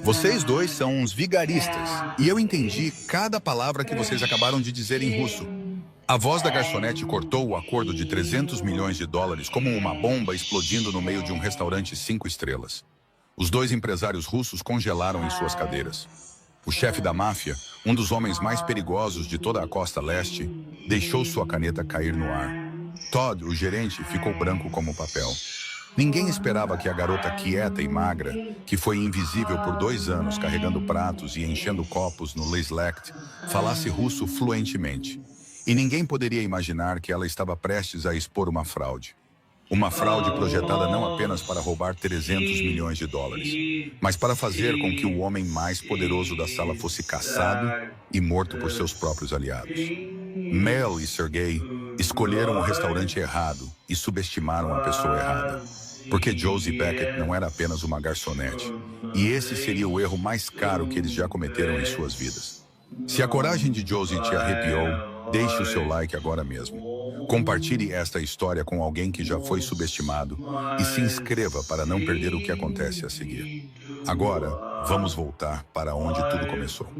Vocês dois são uns vigaristas, e eu entendi cada palavra que vocês acabaram de dizer em russo. A voz da garçonete cortou o acordo de 300 milhões de dólares como uma bomba explodindo no meio de um restaurante 5 estrelas. Os dois empresários russos congelaram em suas cadeiras. O chefe da máfia, um dos homens mais perigosos de toda a costa leste, deixou sua caneta cair no ar. Todd, o gerente, ficou branco como papel. Ninguém esperava que a garota quieta e magra, que foi invisível por 2 anos carregando pratos e enchendo copos no Lislect, falasse russo fluentemente. E ninguém poderia imaginar que ela estava prestes a expor uma fraude. Uma fraude projetada não apenas para roubar 300 milhões de dólares, mas para fazer com que o homem mais poderoso da sala fosse caçado e morto por seus próprios aliados. Mel e Sergei escolheram o restaurante errado e subestimaram a pessoa errada. Porque Josie Beckett não era apenas uma garçonete. E esse seria o erro mais caro que eles já cometeram em suas vidas. Se a coragem de Josie te arrepiou, deixe o seu like agora mesmo. Compartilhe esta história com alguém que já foi subestimado e se inscreva para não perder o que acontece a seguir. Agora, vamos voltar para onde tudo começou.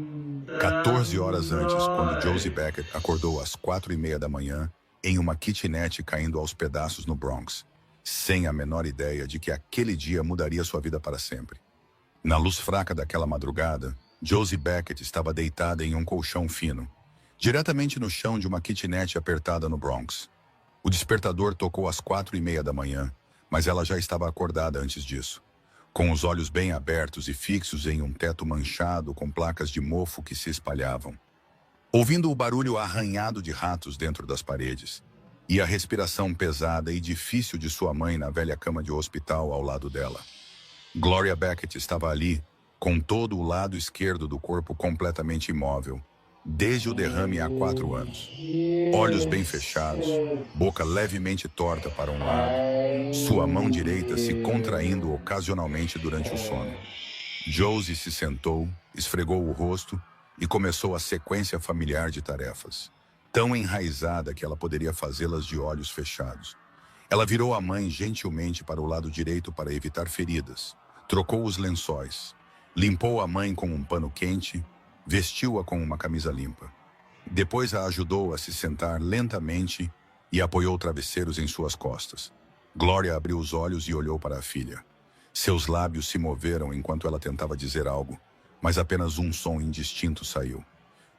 14 horas antes, quando Josie Beckett acordou às 4:30 da manhã, em uma kitnet caindo aos pedaços no Bronx, sem a menor ideia de que aquele dia mudaria sua vida para sempre. Na luz fraca daquela madrugada, Josie Beckett estava deitada em um colchão fino, diretamente no chão de uma kitnet apertada no Bronx. O despertador tocou às 4:30 da manhã, mas ela já estava acordada antes disso, com os olhos bem abertos e fixos em um teto manchado com placas de mofo que se espalhavam. Ouvindo o barulho arranhado de ratos dentro das paredes, e a respiração pesada e difícil de sua mãe na velha cama de hospital ao lado dela. Gloria Beckett estava ali, com todo o lado esquerdo do corpo completamente imóvel, desde o derrame há 4 anos. Olhos bem fechados, boca levemente torta para um lado, sua mão direita se contraindo ocasionalmente durante o sono. Josie se sentou, esfregou o rosto e começou a sequência familiar de tarefas, tão enraizada que ela poderia fazê-las de olhos fechados. Ela virou a mãe gentilmente para o lado direito para evitar feridas, trocou os lençóis, limpou a mãe com um pano quente, vestiu-a com uma camisa limpa. Depois a ajudou a se sentar lentamente e apoiou travesseiros em suas costas. Gloria abriu os olhos e olhou para a filha. Seus lábios se moveram enquanto ela tentava dizer algo, mas apenas um som indistinto saiu.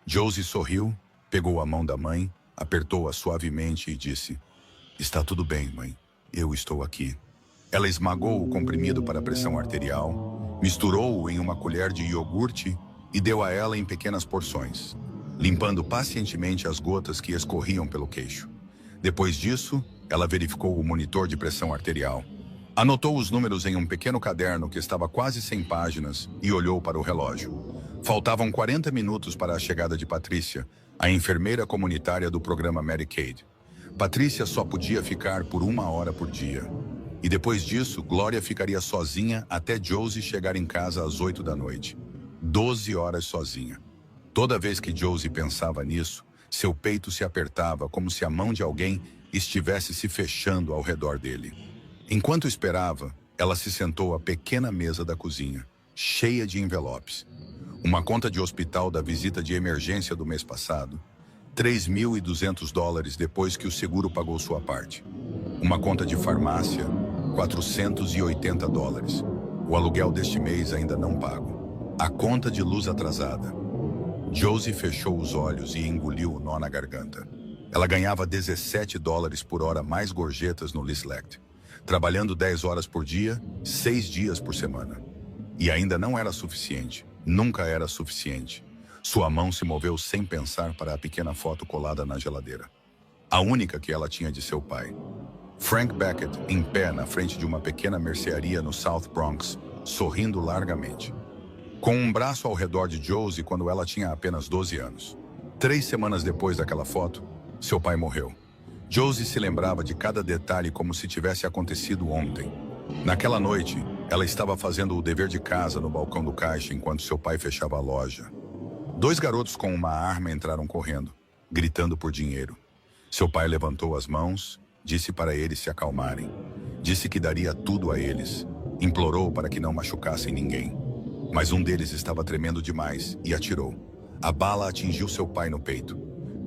Josie sorriu, pegou a mão da mãe, apertou-a suavemente e disse: "Está tudo bem, mãe. Eu estou aqui." Ela esmagou o comprimido para a pressão arterial, misturou-o em uma colher de iogurte e deu a ela em pequenas porções, limpando pacientemente as gotas que escorriam pelo queixo. Depois disso, ela verificou o monitor de pressão arterial, anotou os números em um pequeno caderno que estava quase 100 páginas e olhou para o relógio. Faltavam 40 minutos para a chegada de Patrícia, a enfermeira comunitária do programa Medicaid. Patrícia só podia ficar por 1 hora por dia. E depois disso, Gloria ficaria sozinha até Josie chegar em casa às 8 da noite. 12 horas sozinha. Toda vez que Josie pensava nisso, seu peito se apertava como se a mão de alguém estivesse se fechando ao redor dele. Enquanto esperava, ela se sentou à pequena mesa da cozinha, cheia de envelopes. Uma conta de hospital da visita de emergência do mês passado, 3.200 dólares depois que o seguro pagou sua parte. Uma conta de farmácia, 480 dólares. O aluguel deste mês ainda não pago. A conta de luz atrasada. Josie fechou os olhos e engoliu o nó na garganta. Ela ganhava 17 dólares por hora mais gorjetas no Lislect, trabalhando 10 horas por dia, 6 dias por semana. E ainda não era suficiente. Nunca era suficiente. Sua mão se moveu sem pensar para a pequena foto colada na geladeira. A única que ela tinha de seu pai. Frank Beckett, em pé na frente de uma pequena mercearia no South Bronx, sorrindo largamente. Com um braço ao redor de Josie quando ela tinha apenas 12 anos. 3 semanas depois daquela foto, seu pai morreu. Josie se lembrava de cada detalhe como se tivesse acontecido ontem. Naquela noite, ela estava fazendo o dever de casa no balcão do caixa enquanto seu pai fechava a loja. 2 garotos com uma arma entraram correndo, gritando por dinheiro. Seu pai levantou as mãos, disse para eles se acalmarem. Disse que daria tudo a eles. Implorou para que não machucassem ninguém. mas um deles estava tremendo demais e atirou. A bala atingiu seu pai no peito.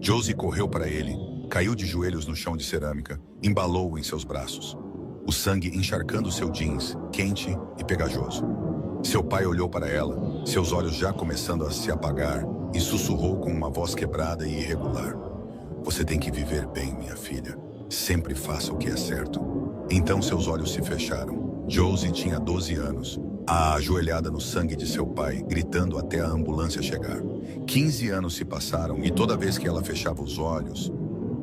Josie correu para ele, caiu de joelhos no chão de cerâmica, embalou-o em seus braços. O sangue encharcando seu jeans, quente e pegajoso. Seu pai olhou para ela, seus olhos já começando a se apagar, e sussurrou com uma voz quebrada e irregular: "Você tem que viver bem, minha filha. Sempre faça o que é certo." Então seus olhos se fecharam. Josie tinha 12 anos, ajoelhada no sangue de seu pai, gritando até a ambulância chegar. 15 anos se passaram e toda vez que ela fechava os olhos,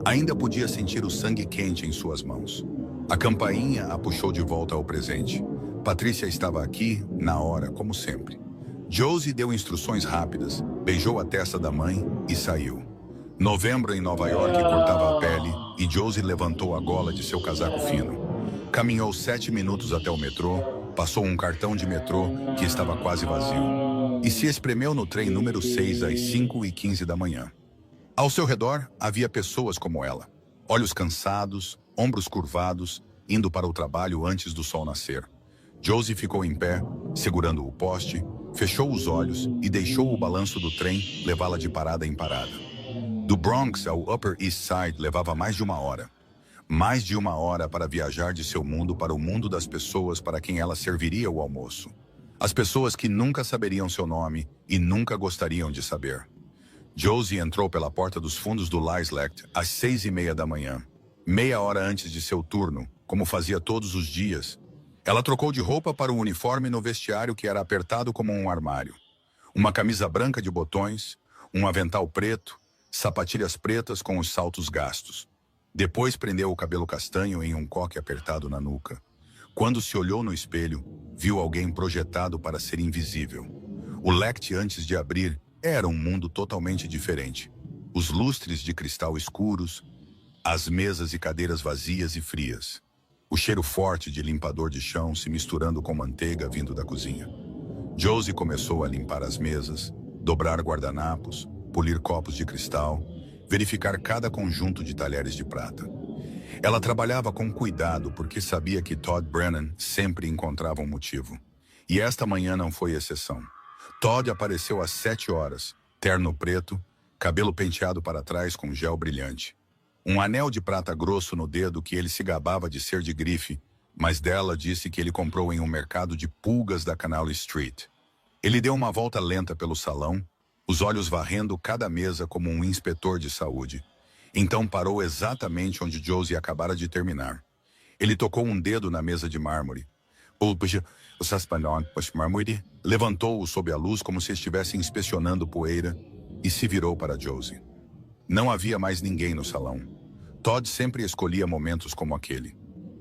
ainda podia sentir o sangue quente em suas mãos. A campainha a puxou de volta ao presente. Patrícia estava aqui, na hora, como sempre. Josie deu instruções rápidas, beijou a testa da mãe e saiu. Novembro em Nova York cortava a pele e Josie levantou a gola de seu casaco fino. Caminhou 7 minutos até o metrô, passou um cartão de metrô que estava quase vazio e se espremeu no trem número 6 às 5h15 da manhã. Ao seu redor havia pessoas como ela, olhos cansados, ombros curvados, indo para o trabalho antes do sol nascer. Josie ficou em pé, segurando o poste, fechou os olhos e deixou o balanço do trem levá-la de parada em parada. Do Bronx ao Upper East Side levava mais de uma hora. Mais de uma hora para viajar de seu mundo para o mundo das pessoas para quem ela serviria o almoço. As pessoas que nunca saberiam seu nome e nunca gostariam de saber. Josie entrou pela porta dos fundos do Liselect às 6h30 da manhã. Meia hora antes de seu turno, como fazia todos os dias. Ela trocou de roupa para o uniforme no vestiário que era apertado como um armário. Uma camisa branca de botões, um avental preto, sapatilhas pretas com os saltos gastos. Depois prendeu o cabelo castanho em um coque apertado na nuca. Quando se olhou no espelho, viu alguém projetado para ser invisível. O Lect, antes de abrir, era um mundo totalmente diferente. Os lustres de cristal escuros, as mesas e cadeiras vazias e frias. O cheiro forte de limpador de chão se misturando com manteiga vindo da cozinha. Josie começou a limpar as mesas, dobrar guardanapos, polir copos de cristal, verificar cada conjunto de talheres de prata. Ela trabalhava com cuidado porque sabia que Todd Brennan sempre encontrava um motivo. E esta manhã não foi exceção. Todd apareceu às 7 horas, terno preto, cabelo penteado para trás com gel brilhante. Um anel de prata grosso no dedo que ele se gabava de ser de grife, mas dela disse que ele comprou em um mercado de pulgas da Canal Street. Ele deu uma volta lenta pelo salão, os olhos varrendo cada mesa como um inspetor de saúde. Então parou exatamente onde Josie acabara de terminar. Ele tocou um dedo na mesa de mármore. Levantou-o sob a luz como se estivesse inspecionando poeira e se virou para Josie. Não havia mais ninguém no salão. Todd sempre escolhia momentos como aquele.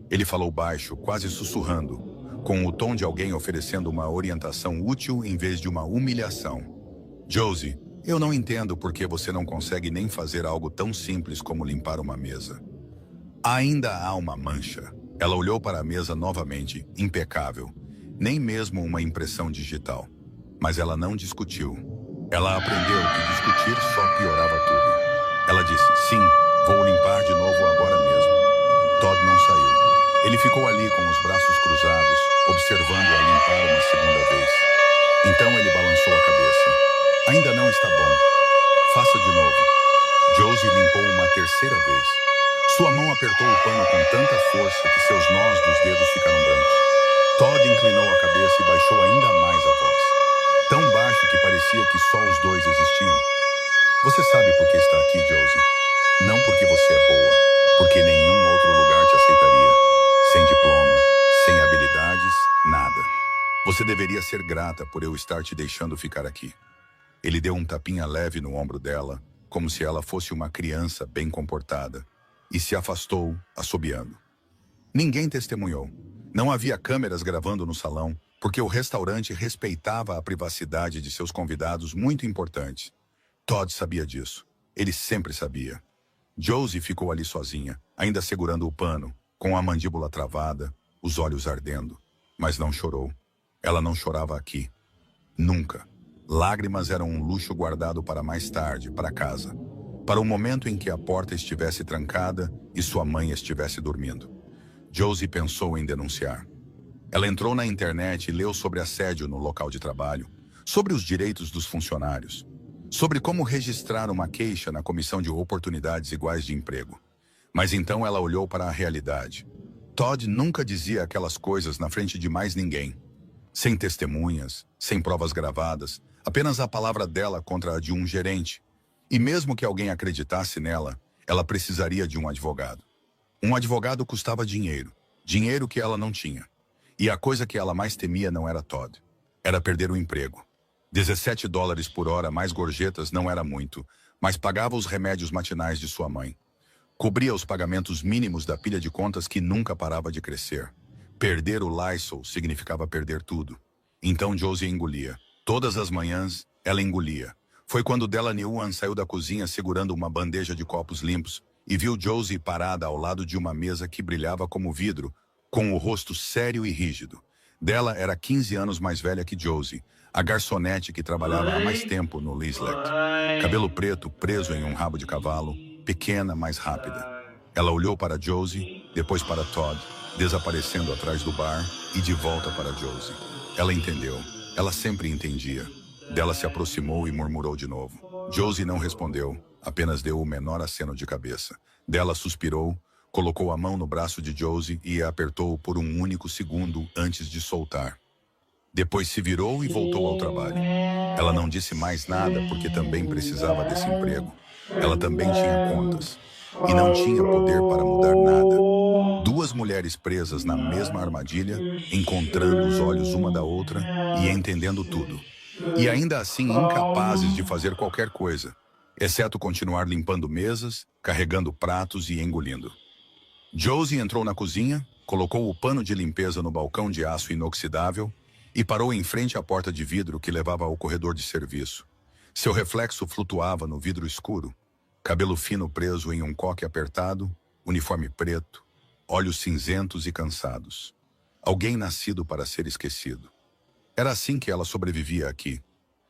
Ele falou baixo, quase sussurrando, com o tom de alguém oferecendo uma orientação útil em vez de uma humilhação. Josie, eu não entendo por que você não consegue nem fazer algo tão simples como limpar uma mesa. Ainda há uma mancha. Ela olhou para a mesa novamente, impecável. Nem mesmo uma impressão digital. Mas ela não discutiu. Ela aprendeu que discutir só piorava tudo. Ela disse, sim, vou limpar de novo agora mesmo. Todd não saiu. Ele ficou ali com os braços cruzados, observando-a limpar uma segunda vez. Então ele balançou a cabeça. Ainda não está bom. Faça de novo. Josie limpou uma terceira vez. Sua mão apertou o pano com tanta força que seus nós dos dedos ficaram brancos. Todd inclinou a cabeça e baixou ainda mais a voz. Tão baixo que parecia que só os dois existiam. Você sabe por que está aqui, Josie? Não porque você é boa, porque nenhum outro lugar te aceitaria. Sem diploma, sem habilidades, nada. Você deveria ser grata por eu estar te deixando ficar aqui. Ele deu um tapinha leve no ombro dela, como se ela fosse uma criança bem comportada, e se afastou, assobiando. Ninguém testemunhou. Não havia câmeras gravando no salão, porque o restaurante respeitava a privacidade de seus convidados muito importantes. Todd sabia disso. Ele sempre sabia. Josie ficou ali sozinha, ainda segurando o pano, com a mandíbula travada, os olhos ardendo. Mas não chorou. Ela não chorava aqui. Nunca. Lágrimas eram um luxo guardado para mais tarde, para casa. Para o momento em que a porta estivesse trancada e sua mãe estivesse dormindo. Josie pensou em denunciar. Ela entrou na internet e leu sobre assédio no local de trabalho, sobre os direitos dos funcionários, sobre como registrar uma queixa na Comissão de Oportunidades Iguais de Emprego. Mas então ela olhou para a realidade. Todd nunca dizia aquelas coisas na frente de mais ninguém. Sem testemunhas, sem provas gravadas, apenas a palavra dela contra a de um gerente. E mesmo que alguém acreditasse nela, ela precisaria de um advogado. Um advogado custava dinheiro, dinheiro que ela não tinha. E a coisa que ela mais temia não era Todd. Era perder o emprego. $17 por hora mais gorjetas não era muito, mas pagava os remédios matinais de sua mãe. Cobria os pagamentos mínimos da pilha de contas que nunca parava de crescer. Perder o Lysol significava perder tudo. Então Josie engolia. Todas as manhãs, ela engolia. Foi quando Delaney Wan saiu da cozinha segurando uma bandeja de copos limpos e viu Josie parada ao lado de uma mesa que brilhava como vidro, com o rosto sério e rígido. Della era 15 anos mais velha que Josie, a garçonete que trabalhava há mais tempo no Lislet. Cabelo preto preso em um rabo de cavalo, pequena, mas rápida. Ela olhou para Josie, depois para Todd, desaparecendo atrás do bar e de volta para Josie. Ela entendeu. Ela sempre entendia. Della se aproximou e murmurou de novo. Josie não respondeu, apenas deu o menor aceno de cabeça. Della suspirou, colocou a mão no braço de Josie e a apertou por um único segundo antes de soltar. Depois se virou e voltou ao trabalho. Ela não disse mais nada porque também precisava desse emprego. Ela também tinha contas. E não tinha poder para mudar nada. Duas mulheres presas na mesma armadilha, encontrando os olhos uma da outra e entendendo tudo. E ainda assim incapazes de fazer qualquer coisa, exceto continuar limpando mesas, carregando pratos e engolindo. Josie entrou na cozinha, colocou o pano de limpeza no balcão de aço inoxidável e parou em frente à porta de vidro que levava ao corredor de serviço. Seu reflexo flutuava no vidro escuro, cabelo fino preso em um coque apertado, uniforme preto, olhos cinzentos e cansados. Alguém nascido para ser esquecido. Era assim que ela sobrevivia aqui,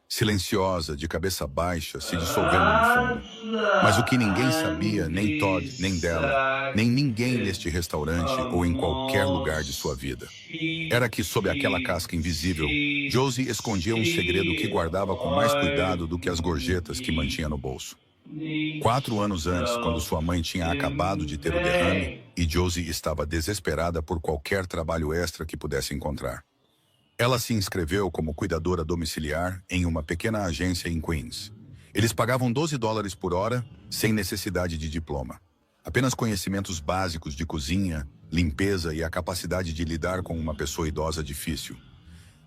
silenciosa, de cabeça baixa, se dissolvendo no fundo. Mas o que ninguém sabia, nem Todd, nem Della, nem ninguém neste restaurante ou em qualquer lugar de sua vida, era que, sob aquela casca invisível, Josie escondia um segredo que guardava com mais cuidado do que as gorjetas que mantinha no bolso. 4 anos antes, quando sua mãe tinha acabado de ter o derrame e Josie estava desesperada por qualquer trabalho extra que pudesse encontrar. Ela se inscreveu como cuidadora domiciliar em uma pequena agência em Queens. Eles pagavam $12 por hora, sem necessidade de diploma. Apenas conhecimentos básicos de cozinha, limpeza e a capacidade de lidar com uma pessoa idosa difícil.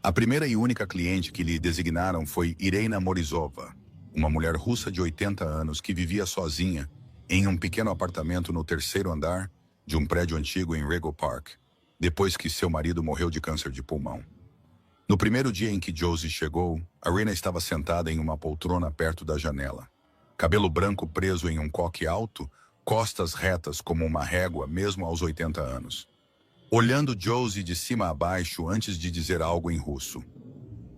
A primeira e única cliente que lhe designaram foi Irina Morizova, uma mulher russa de 80 anos que vivia sozinha em um pequeno apartamento no 3º andar de um prédio antigo em Rego Park, depois que seu marido morreu de câncer de pulmão. No primeiro dia em que Josie chegou, Irina estava sentada em uma poltrona perto da janela. Cabelo branco preso em um coque alto, costas retas como uma régua mesmo aos 80 anos. Olhando Josie de cima a baixo antes de dizer algo em russo.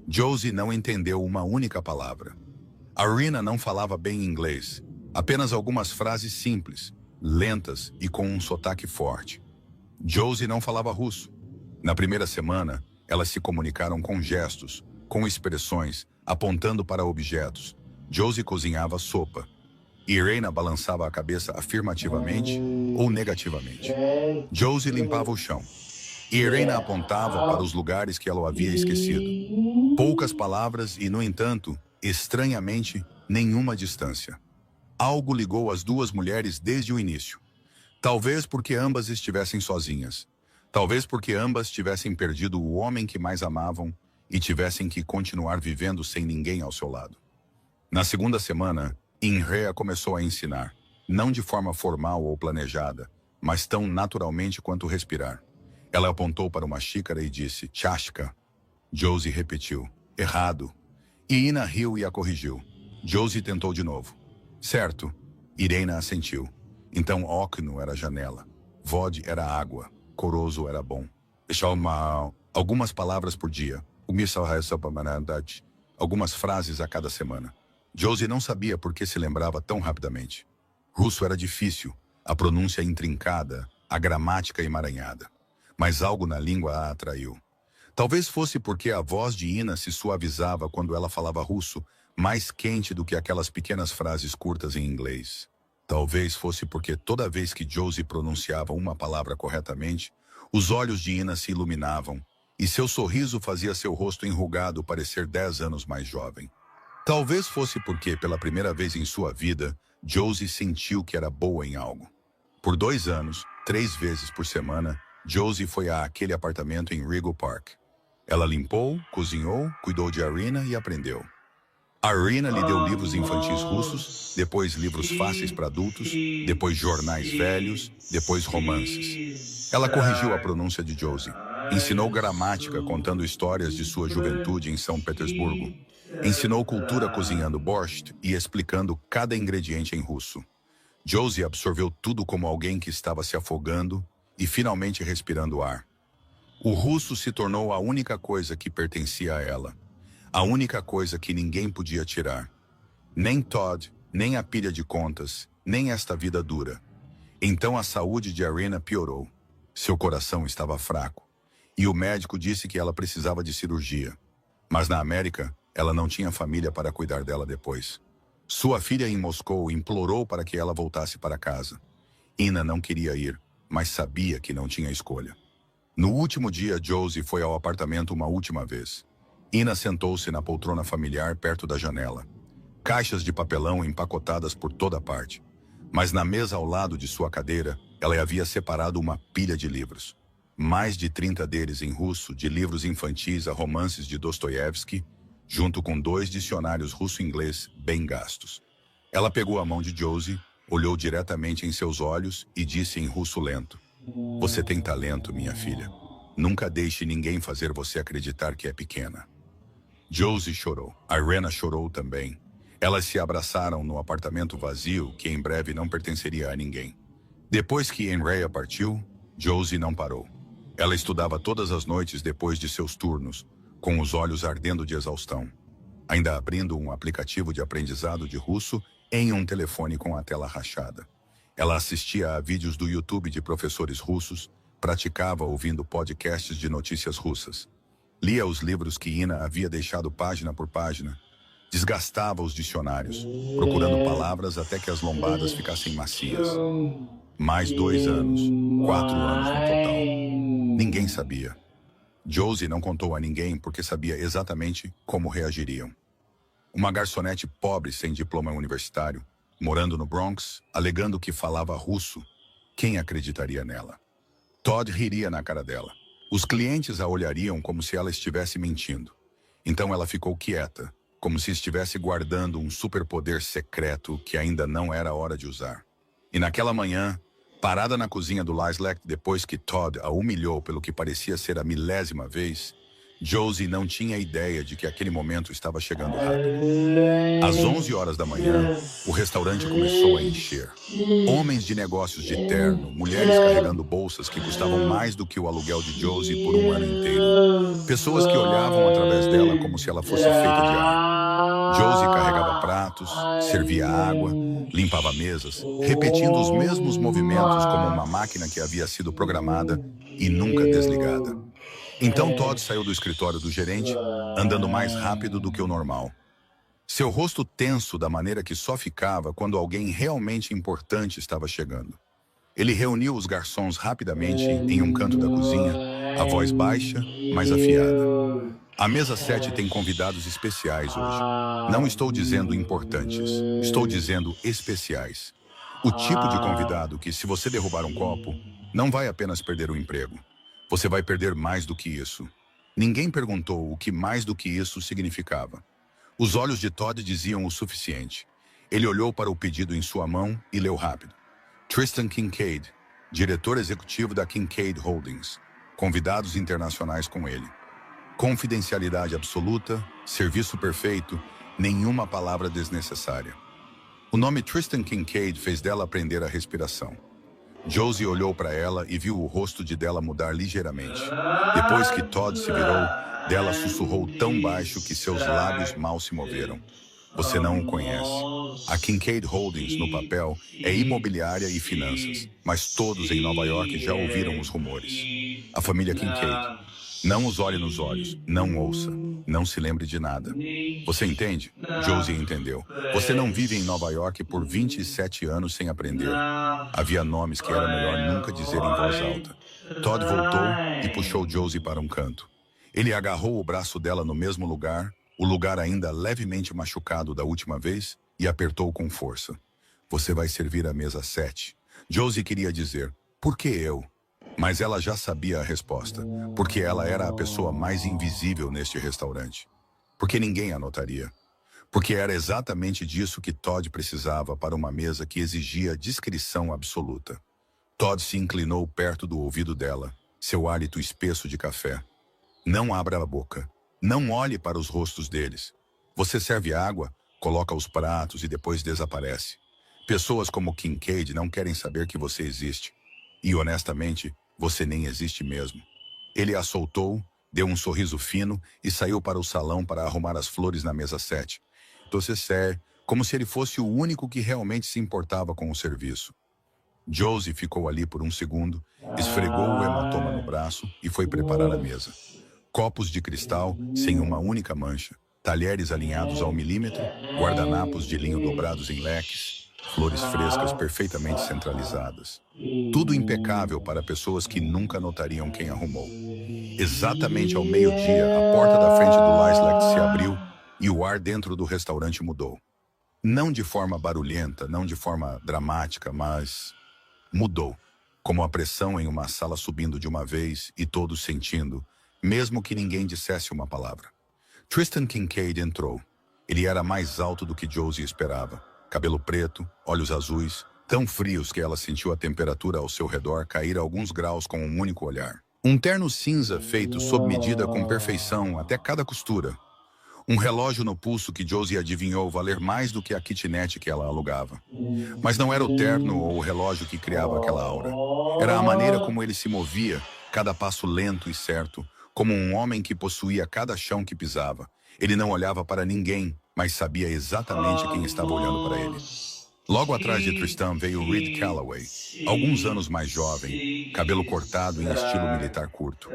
Josie não entendeu uma única palavra. Irina não falava bem inglês, apenas algumas frases simples, lentas e com um sotaque forte. Josie não falava russo. Na primeira semana, elas se comunicaram com gestos, com expressões, apontando para objetos. Josie cozinhava sopa. Irina balançava a cabeça afirmativamente ou negativamente. Josie limpava o chão. Irina apontava para os lugares que ela havia esquecido. Poucas palavras e, no entanto, estranhamente, nenhuma distância. Algo ligou as duas mulheres desde o início. Talvez porque ambas estivessem sozinhas. Talvez porque ambas tivessem perdido o homem que mais amavam e tivessem que continuar vivendo sem ninguém ao seu lado. Na segunda semana, Inrea começou a ensinar, não de forma formal ou planejada, mas tão naturalmente quanto respirar. Ela apontou para uma xícara e disse, "Chashka." Josie repetiu, "Errado." E Ina riu e a corrigiu. Josie tentou de novo. "Certo." Irina assentiu. Então Okno era janela. Vod era água. Coroso era bom. Algumas palavras por dia. Algumas frases a cada semana. Josie não sabia por que se lembrava tão rapidamente. Russo era difícil, a pronúncia intrincada, a gramática emaranhada. Mas algo na língua a atraiu. Talvez fosse porque a voz de Ina se suavizava quando ela falava russo, mais quente do que aquelas pequenas frases curtas em inglês. Talvez fosse porque toda vez que Josie pronunciava uma palavra corretamente, os olhos de Ina se iluminavam e seu sorriso fazia seu rosto enrugado parecer 10 anos mais jovem. Talvez fosse porque, pela primeira vez em sua vida, Josie sentiu que era boa em algo. Por 2 anos, 3 vezes por semana, Josie foi àquele apartamento em Rego Park. Ela limpou, cozinhou, cuidou de Arina e aprendeu. Arina lhe deu livros infantis russos, depois livros fáceis para adultos, depois jornais velhos, depois romances. Ela corrigiu a pronúncia de Josie, ensinou gramática contando histórias de sua juventude em São Petersburgo, ensinou cultura cozinhando borscht e explicando cada ingrediente em russo. Josie absorveu tudo como alguém que estava se afogando e finalmente respirando ar. O russo se tornou a única coisa que pertencia a ela. A única coisa que ninguém podia tirar. Nem Todd, nem a pilha de contas, nem esta vida dura. Então a saúde de Arina piorou. Seu coração estava fraco. E o médico disse que ela precisava de cirurgia. Mas na América, ela não tinha família para cuidar dela depois. Sua filha em Moscou implorou para que ela voltasse para casa. Ina não queria ir, mas sabia que não tinha escolha. No último dia, Josie foi ao apartamento uma última vez. Ina sentou-se na poltrona familiar perto da janela. Caixas de papelão empacotadas por toda parte. Mas na mesa ao lado de sua cadeira, ela havia separado uma pilha de livros. Mais de 30 deles em russo, de livros infantis a romances de Dostoiévski, junto com 2 dicionários russo-inglês bem gastos. Ela pegou a mão de Josie, olhou diretamente em seus olhos e disse em russo lento: "Você tem talento, minha filha. Nunca deixe ninguém fazer você acreditar que é pequena." Josie chorou. Irena chorou também. Elas se abraçaram no apartamento vazio que em breve não pertenceria a ninguém. Depois que Andrea partiu, Josie não parou. Ela estudava todas as noites depois de seus turnos, com os olhos ardendo de exaustão, ainda abrindo um aplicativo de aprendizado de russo em um telefone com a tela rachada. Ela assistia a vídeos do YouTube de professores russos, praticava ouvindo podcasts de notícias russas. Lia os livros que Ina havia deixado página por página. Desgastava os dicionários, procurando palavras até que as lombadas ficassem macias. Mais 2 anos, 4 anos no total. Ninguém sabia. Josie não contou a ninguém porque sabia exatamente como reagiriam. Uma garçonete pobre sem diploma universitário, morando no Bronx, alegando que falava russo. Quem acreditaria nela? Todd riria na cara dela. Os clientes a olhariam como se ela estivesse mentindo. Então ela ficou quieta, como se estivesse guardando um superpoder secreto que ainda não era hora de usar. E naquela manhã, parada na cozinha do Lislac depois que Todd a humilhou pelo que parecia ser a 1000ª vez, Josie não tinha ideia de que aquele momento estava chegando rápido. Às 11 horas da manhã, o restaurante começou a encher. Homens de negócios de terno, mulheres carregando bolsas que custavam mais do que o aluguel de Josie por um ano inteiro. Pessoas que olhavam através dela como se ela fosse feita de ar. Josie carregava pratos, servia água, limpava mesas, repetindo os mesmos movimentos como uma máquina que havia sido programada e nunca desligada. Então Todd saiu do escritório do gerente, andando mais rápido do que o normal. Seu rosto tenso da maneira que só ficava quando alguém realmente importante estava chegando. Ele reuniu os garçons rapidamente em um canto da cozinha, a voz baixa, mas afiada. A mesa 7 tem convidados especiais hoje. Não estou dizendo importantes, estou dizendo especiais. O tipo de convidado que, se você derrubar um copo, não vai apenas perder o emprego. Você vai perder mais do que isso. Ninguém perguntou o que mais do que isso significava. Os olhos de Todd diziam o suficiente. Ele olhou para o pedido em sua mão e leu rápido. Tristan Kincaid, diretor executivo da Kincaid Holdings. Convidados internacionais com ele. Confidencialidade absoluta, serviço perfeito, nenhuma palavra desnecessária. O nome Tristan Kincaid fez dela aprender a respiração. Josie olhou para ela e viu o rosto de dela mudar ligeiramente. Depois que Todd se virou, dela sussurrou tão baixo que seus lábios mal se moveram. Você não o conhece. A Kincaid Holdings, no papel, é imobiliária e finanças, mas todos em Nova York já ouviram os rumores. A família Kincaid. Não os olhe nos olhos, não ouça, não se lembre de nada. Você entende? Josie entendeu. Você não vive em Nova York por 27 anos sem aprender. Havia nomes que era melhor nunca dizer em voz alta. Todd voltou e puxou Josie para um canto. Ele agarrou o braço dela no mesmo lugar, o lugar ainda levemente machucado da última vez, e apertou com força. Você vai servir a mesa 7. Josie queria dizer, por que eu? Mas ela já sabia a resposta, porque ela era a pessoa mais invisível neste restaurante. Porque ninguém a notaria. Porque era exatamente disso que Todd precisava para uma mesa que exigia discrição absoluta. Todd se inclinou perto do ouvido dela, seu hálito espesso de café. Não abra a boca. Não olhe para os rostos deles. Você serve água, coloca os pratos e depois desaparece. Pessoas como Kincaid não querem saber que você existe. E, honestamente, você nem existe mesmo. Ele a soltou, deu um sorriso fino e saiu para o salão para arrumar as flores na mesa 7. Como se ele fosse o único que realmente se importava com o serviço. Josie ficou ali por um segundo, esfregou o hematoma no braço e foi preparar a mesa. Copos de cristal, sem uma única mancha, talheres alinhados ao milímetro, guardanapos de linho dobrados em leques, flores frescas perfeitamente centralizadas. Tudo impecável para pessoas que nunca notariam quem arrumou. Exatamente ao meio-dia, a porta da frente do Lislac se abriu e o ar dentro do restaurante mudou. Não de forma barulhenta, não de forma dramática, mas mudou. Como a pressão em uma sala subindo de uma vez e todos sentindo, mesmo que ninguém dissesse uma palavra. Tristan Kincaid entrou. Ele era mais alto do que Josie esperava. Cabelo preto, olhos azuis, tão frios que ela sentiu a temperatura ao seu redor cair alguns graus com um único olhar. Um terno cinza feito sob medida com perfeição até cada costura. Um relógio no pulso que Josie adivinhou valer mais do que a kitnet que ela alugava. Mas não era o terno ou o relógio que criava aquela aura. Era a maneira como ele se movia, cada passo lento e certo, como um homem que possuía cada chão que pisava. Ele não olhava para ninguém, mas sabia exatamente quem estava olhando para ele. Logo atrás de Tristan veio Reed Calloway, alguns anos mais jovem, cabelo cortado em estilo militar curto.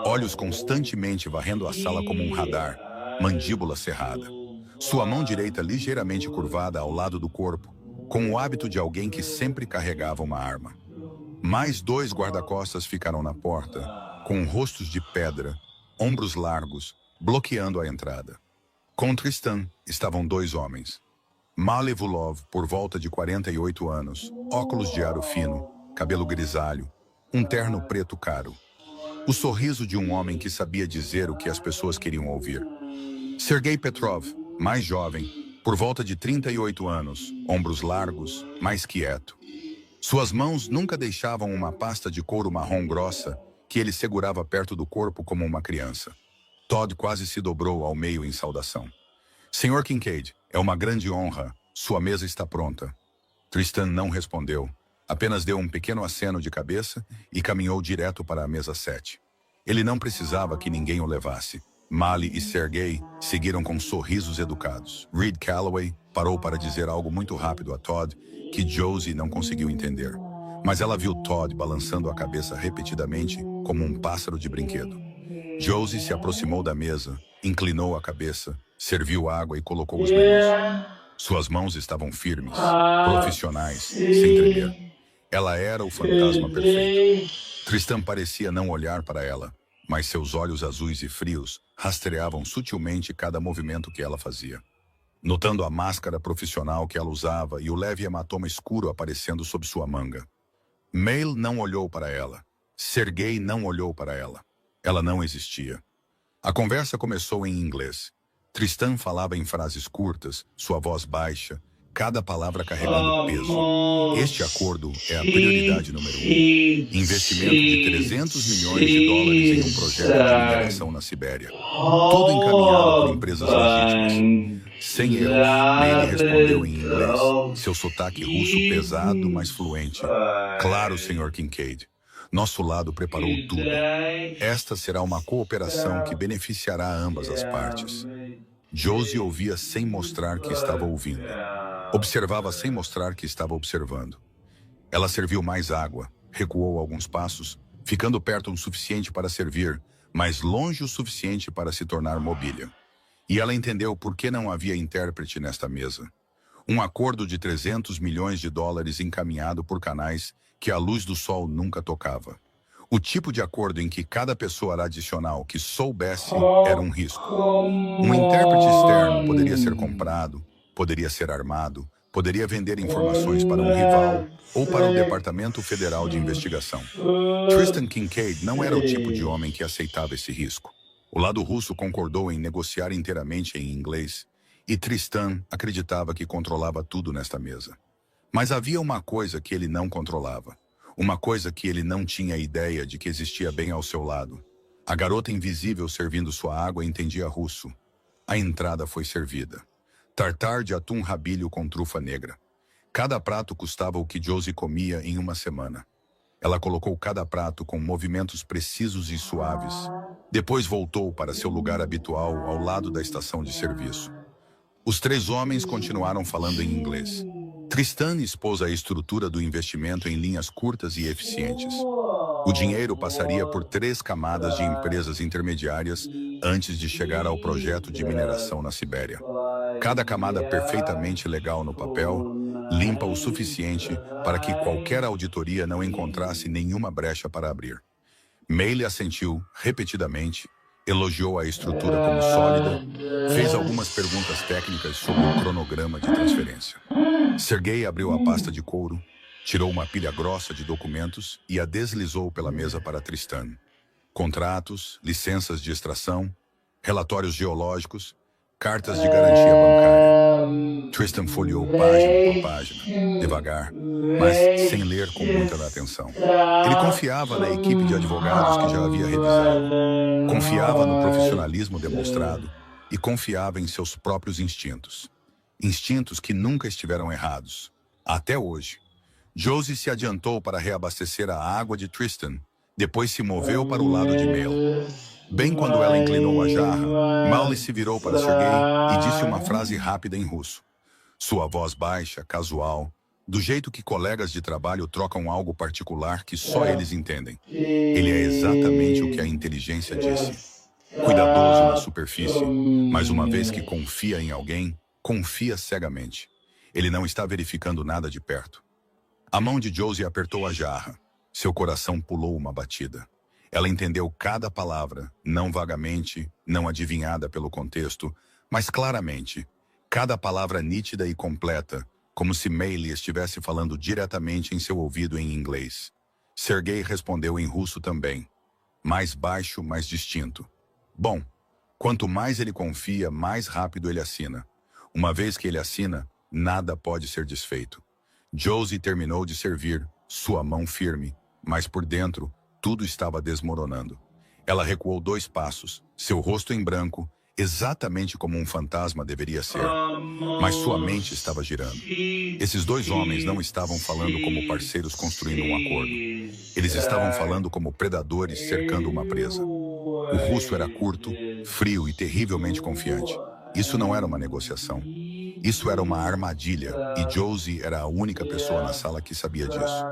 Olhos constantemente varrendo a sala como um radar, mandíbula cerrada. Sua mão direita ligeiramente curvada ao lado do corpo, com o hábito de alguém que sempre carregava uma arma. Mais 2 guarda-costas ficaram na porta, com rostos de pedra, ombros largos, bloqueando a entrada. Com Tristan estavam 2 homens. Malevulov, por volta de 48 anos, óculos de aro fino, cabelo grisalho, um terno preto caro. O sorriso de um homem que sabia dizer o que as pessoas queriam ouvir. Sergei Petrov, mais jovem, por volta de 38 anos, ombros largos, mais quieto. Suas mãos nunca deixavam uma pasta de couro marrom grossa que ele segurava perto do corpo como uma criança. Todd quase se dobrou ao meio em saudação. Senhor Kincaid, é uma grande honra. Sua mesa está pronta. Tristan não respondeu. Apenas deu um pequeno aceno de cabeça e caminhou direto para a mesa 7. Ele não precisava que ninguém o levasse. Mali e Sergei seguiram com sorrisos educados. Reed Calloway parou para dizer algo muito rápido a Todd que Josie não conseguiu entender. Mas ela viu Todd balançando a cabeça repetidamente como um pássaro de brinquedo. Josie se aproximou da mesa, inclinou a cabeça, serviu água e colocou os menus. Suas mãos estavam firmes, profissionais, sem tremer. Ela era o fantasma perfeito. Tristan parecia não olhar para ela, mas seus olhos azuis e frios rastreavam sutilmente cada movimento que ela fazia. Notando a máscara profissional que ela usava e o leve hematoma escuro aparecendo sob sua manga. Mail não olhou para ela. Sergei não olhou para ela. Ela não existia. A conversa começou em inglês. Tristan falava em frases curtas, sua voz baixa, cada palavra carregando peso. Este acordo é a prioridade número 1. Investimento de 300 milhões de dólares em um projeto de mineração na Sibéria. Tudo encaminhado por empresas legítimas. Sem erros, Neely respondeu em inglês, seu sotaque russo pesado, mas fluente. Claro, Sr. Kincaid. Nosso lado preparou tudo. Esta será uma cooperação que beneficiará ambas as partes. Josie ouvia sem mostrar que estava ouvindo. Observava sem mostrar que estava observando. Ela serviu mais água, recuou alguns passos, ficando perto o suficiente para servir, mas longe o suficiente para se tornar mobília. E ela entendeu por que não havia intérprete nesta mesa. Um acordo de 300 milhões de dólares encaminhado por canais que a luz do sol nunca tocava. O tipo de acordo em que cada pessoa adicional que soubesse era um risco. Um intérprete externo poderia ser comprado, poderia ser armado, poderia vender informações para um rival ou para o Departamento Federal de Investigação. Tristan Kincaid não era o tipo de homem que aceitava esse risco. O lado russo concordou em negociar inteiramente em inglês, e Tristan acreditava que controlava tudo nesta mesa. Mas havia uma coisa que ele não controlava. Uma coisa que ele não tinha ideia de que existia bem ao seu lado. A garota invisível servindo sua água entendia russo. A entrada foi servida. Tartar de atum rabilho com trufa negra. Cada prato custava o que Josie comia em uma semana. Ela colocou cada prato com movimentos precisos e suaves. Depois voltou para seu lugar habitual ao lado da estação de serviço. Os três homens continuaram falando em inglês. Tristan expôs a estrutura do investimento em linhas curtas e eficientes. O dinheiro passaria por 3 camadas de empresas intermediárias antes de chegar ao projeto de mineração na Sibéria. Cada camada perfeitamente legal no papel, limpa o suficiente para que qualquer auditoria não encontrasse nenhuma brecha para abrir. Meili assentiu repetidamente, elogiou a estrutura como sólida, fez algumas perguntas técnicas sobre o cronograma de transferência. Sergei abriu a pasta de couro, tirou uma pilha grossa de documentos e a deslizou pela mesa para Tristan. Contratos, licenças de extração, relatórios geológicos, cartas de garantia bancária. Tristan folheou página por página, devagar, mas sem ler com muita atenção. Ele confiava na equipe de advogados que já havia revisado. Confiava no profissionalismo demonstrado e confiava em seus próprios instintos. Instintos que nunca estiveram errados. Até hoje. Josie se adiantou para reabastecer a água de Tristan, depois se moveu para o lado de Mel. Bem quando ela inclinou a jarra, Mauli se virou para Sergei e disse uma frase rápida em russo. Sua voz baixa, casual, do jeito que colegas de trabalho trocam algo particular que só eles entendem. Ele é exatamente o que a inteligência disse. Cuidadoso na superfície, mas uma vez que confia em alguém, confia cegamente. Ele não está verificando nada de perto. A mão de Josie apertou a jarra. Seu coração pulou uma batida. Ela entendeu cada palavra, não vagamente, não adivinhada pelo contexto, mas claramente. Cada palavra nítida e completa, como se Meili estivesse falando diretamente em seu ouvido em inglês. Sergei respondeu em russo também. Mais baixo, mais distinto. Bom, quanto mais ele confia, mais rápido ele assina. Uma vez que ele assina, nada pode ser desfeito. Josie terminou de servir, sua mão firme, mas por dentro, tudo estava desmoronando. Ela recuou 2 passos, seu rosto em branco, exatamente como um fantasma deveria ser. Mas sua mente estava girando. Esses 2 homens não estavam falando como parceiros construindo um acordo. Eles estavam falando como predadores cercando uma presa. O russo era curto, frio e terrivelmente confiante. Isso não era uma negociação. Isso era uma armadilha, e Josie era a única pessoa na sala que sabia disso.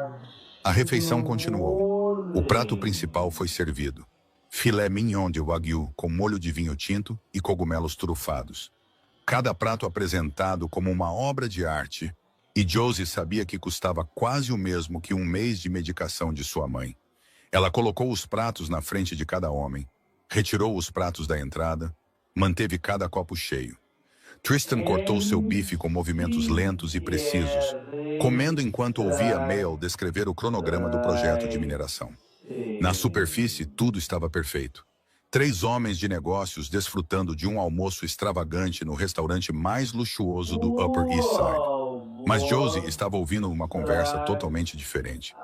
A refeição continuou. O prato principal foi servido. Filé mignon de wagyu com molho de vinho tinto e cogumelos trufados. Cada prato apresentado como uma obra de arte, e Josie sabia que custava quase o mesmo que um mês de medicação de sua mãe. Ela colocou os pratos na frente de cada homem, retirou os pratos da entrada, manteve cada copo cheio. Tristan cortou seu bife com movimentos lentos e precisos, comendo enquanto ouvia Mel descrever o cronograma do projeto de mineração. Na superfície, tudo estava perfeito. 3 homens de negócios desfrutando de um almoço extravagante no restaurante mais luxuoso do Upper East Side. Mas Josie estava ouvindo uma conversa totalmente diferente.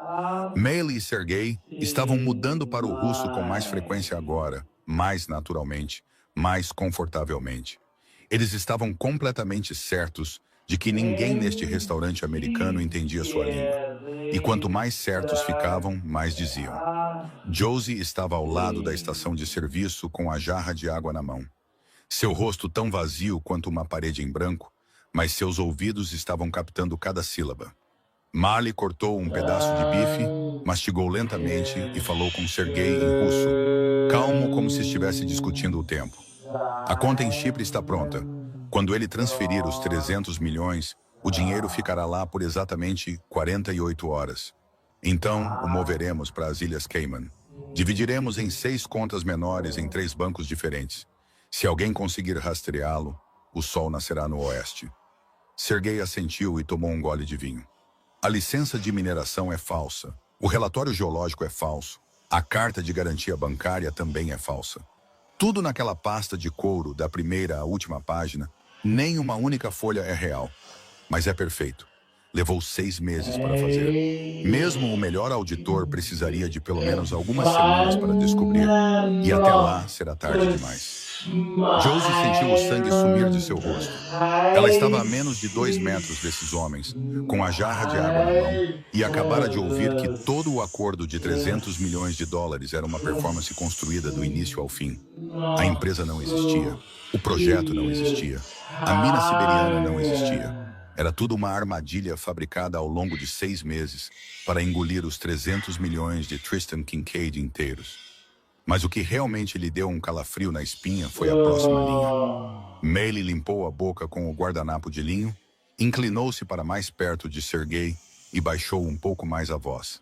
Meili e Sergei estavam mudando para o russo com mais frequência agora, mais naturalmente, mais confortavelmente. Eles estavam completamente certos de que ninguém neste restaurante americano entendia sua língua. E quanto mais certos ficavam, mais diziam. Josie estava ao lado da estação de serviço com a jarra de água na mão. Seu rosto tão vazio quanto uma parede em branco, mas seus ouvidos estavam captando cada sílaba. Marley cortou um pedaço de bife, mastigou lentamente e falou com Sergei em russo, calmo como se estivesse discutindo o tempo. A conta em Chipre está pronta. Quando ele transferir os 300 milhões, o dinheiro ficará lá por exatamente 48 horas. Então, o moveremos para as Ilhas Cayman. Dividiremos em 6 contas menores em 3 bancos diferentes. Se alguém conseguir rastreá-lo, o sol nascerá no oeste. Sergei assentiu e tomou um gole de vinho. A licença de mineração é falsa. O relatório geológico é falso. A carta de garantia bancária também é falsa. Tudo naquela pasta de couro, da primeira à última página, nem uma única folha é real. Mas é perfeito. Levou 6 meses para fazer. Mesmo o melhor auditor precisaria de pelo menos algumas semanas para descobrir. E até lá será tarde demais. Josie sentiu o sangue sumir de seu rosto. Ela estava a menos de 2 metros desses homens, com a jarra de água na mão, e acabara de ouvir que todo o acordo de 300 milhões de dólares era uma performance construída do início ao fim. A empresa não existia. O projeto não existia. A mina siberiana não existia. Era tudo uma armadilha fabricada ao longo de 6 meses para engolir os 300 milhões de Tristan Kincaid inteiros. Mas o que realmente lhe deu um calafrio na espinha foi a próxima linha. Meili limpou a boca com o guardanapo de linho, inclinou-se para mais perto de Sergei e baixou um pouco mais a voz.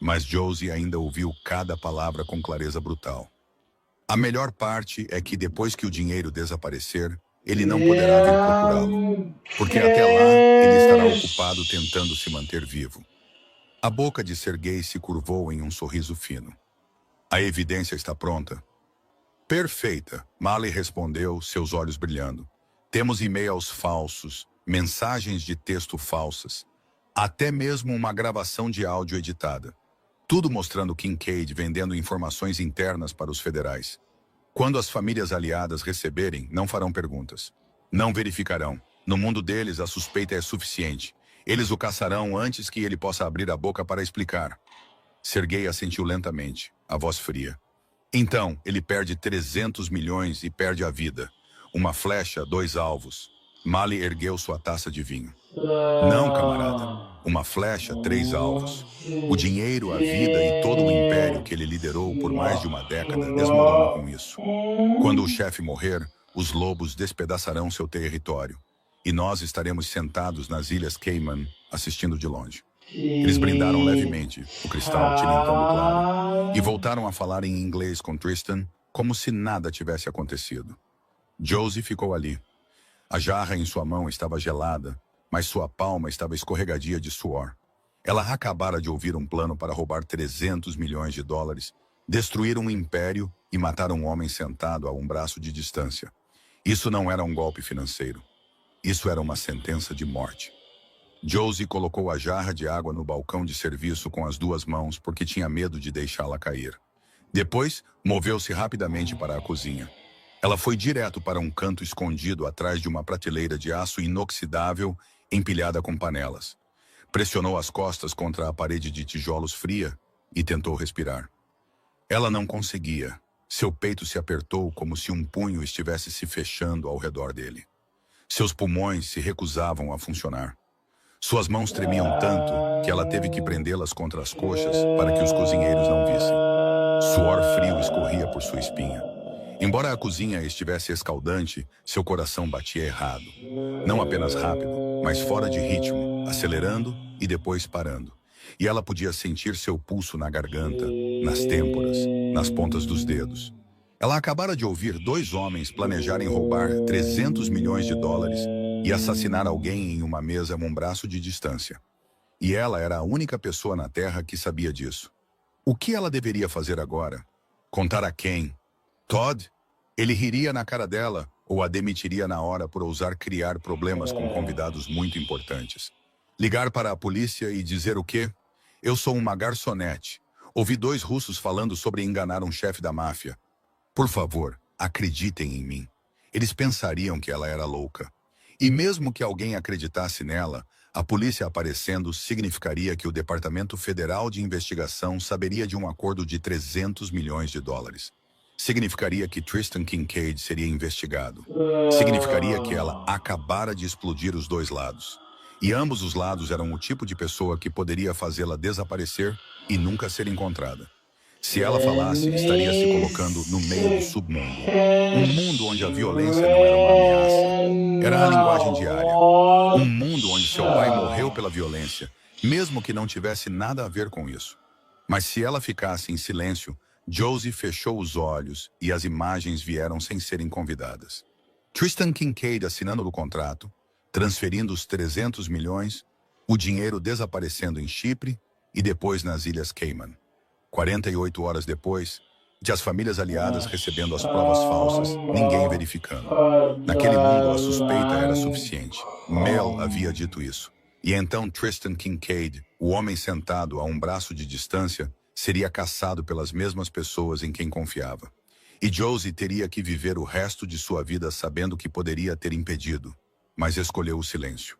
Mas Josie ainda ouviu cada palavra com clareza brutal. A melhor parte é que depois que o dinheiro desaparecer, ele não poderá vir procurá-lo, porque até lá ele estará ocupado tentando se manter vivo. A boca de Sergei se curvou em um sorriso fino. A evidência está pronta? Perfeita, Marley respondeu, seus olhos brilhando. Temos e-mails falsos, mensagens de texto falsas, até mesmo uma gravação de áudio editada. Tudo mostrando Kincaid vendendo informações internas para os federais. Quando as famílias aliadas receberem, não farão perguntas. Não verificarão. No mundo deles, a suspeita é suficiente. Eles o caçarão antes que ele possa abrir a boca para explicar. Sergei assentiu lentamente, a voz fria. Então, ele perde 300 milhões e perde a vida. Uma flecha, 2 alvos. Marley ergueu sua taça de vinho. Não, camarada. Uma flecha, 3 alvos. O dinheiro, a vida e todo o império que ele liderou por mais de uma década desmoronam com isso. Quando o chefe morrer, os lobos despedaçarão seu território. E nós estaremos sentados nas Ilhas Cayman, assistindo de longe. Eles brindaram levemente, o cristal tilintando claro, e voltaram a falar em inglês com Tristan, como se nada tivesse acontecido. Josie ficou ali. A jarra em sua mão estava gelada, mas sua palma estava escorregadia de suor. Ela acabara de ouvir um plano para roubar 300 milhões de dólares, destruir um império e matar um homem sentado a um braço de distância. Isso não era um golpe financeiro. Isso era uma sentença de morte. Josie colocou a jarra de água no balcão de serviço com as 2 mãos porque tinha medo de deixá-la cair. Depois, moveu-se rapidamente para a cozinha. Ela foi direto para um canto escondido atrás de uma prateleira de aço inoxidável empilhada com panelas. Pressionou as costas contra a parede de tijolos fria e tentou respirar. Ela não conseguia. Seu peito se apertou como se um punho estivesse se fechando ao redor dele. Seus pulmões se recusavam a funcionar. Suas mãos tremiam tanto que ela teve que prendê-las contra as coxas para que os cozinheiros não vissem. Suor frio escorria por sua espinha. Embora a cozinha estivesse escaldante, seu coração batia errado. Não apenas rápido, mas fora de ritmo, acelerando e depois parando. E ela podia sentir seu pulso na garganta, nas têmporas, nas pontas dos dedos. Ela acabara de ouvir 2 homens planejarem roubar 300 milhões de dólares e assassinar alguém em uma mesa a um braço de distância. E ela era a única pessoa na Terra que sabia disso. O que ela deveria fazer agora? Contar a quem? Todd? Ele riria na cara dela ou a demitiria na hora por ousar criar problemas com convidados muito importantes. Ligar para a polícia e dizer o quê? Eu sou uma garçonete. Ouvi 2 russos falando sobre enganar um chefe da máfia. Por favor, acreditem em mim. Eles pensariam que ela era louca. E mesmo que alguém acreditasse nela, a polícia aparecendo significaria que o Departamento Federal de Investigação saberia de um acordo de 300 milhões de dólares. Significaria que Tristan Kincaid seria investigado. Significaria que ela acabara de explodir os 2 lados. E ambos os lados eram o tipo de pessoa que poderia fazê-la desaparecer e nunca ser encontrada. Se ela falasse, estaria se colocando no meio do submundo. Um mundo onde a violência não era uma ameaça. Era a linguagem diária. Um mundo onde seu pai morreu pela violência, mesmo que não tivesse nada a ver com isso. Mas se ela ficasse em silêncio, Josie fechou os olhos e as imagens vieram sem serem convidadas. Tristan Kincaid assinando o contrato, transferindo os 300 milhões, o dinheiro desaparecendo em Chipre e depois nas Ilhas Cayman. 48 horas depois, de as famílias aliadas recebendo as provas falsas, ninguém verificando. Naquele mundo, a suspeita era suficiente. Mel havia dito isso. E então Tristan Kincaid, o homem sentado a um braço de distância, seria caçado pelas mesmas pessoas em quem confiava. E Josie teria que viver o resto de sua vida sabendo que poderia ter impedido, mas escolheu o silêncio.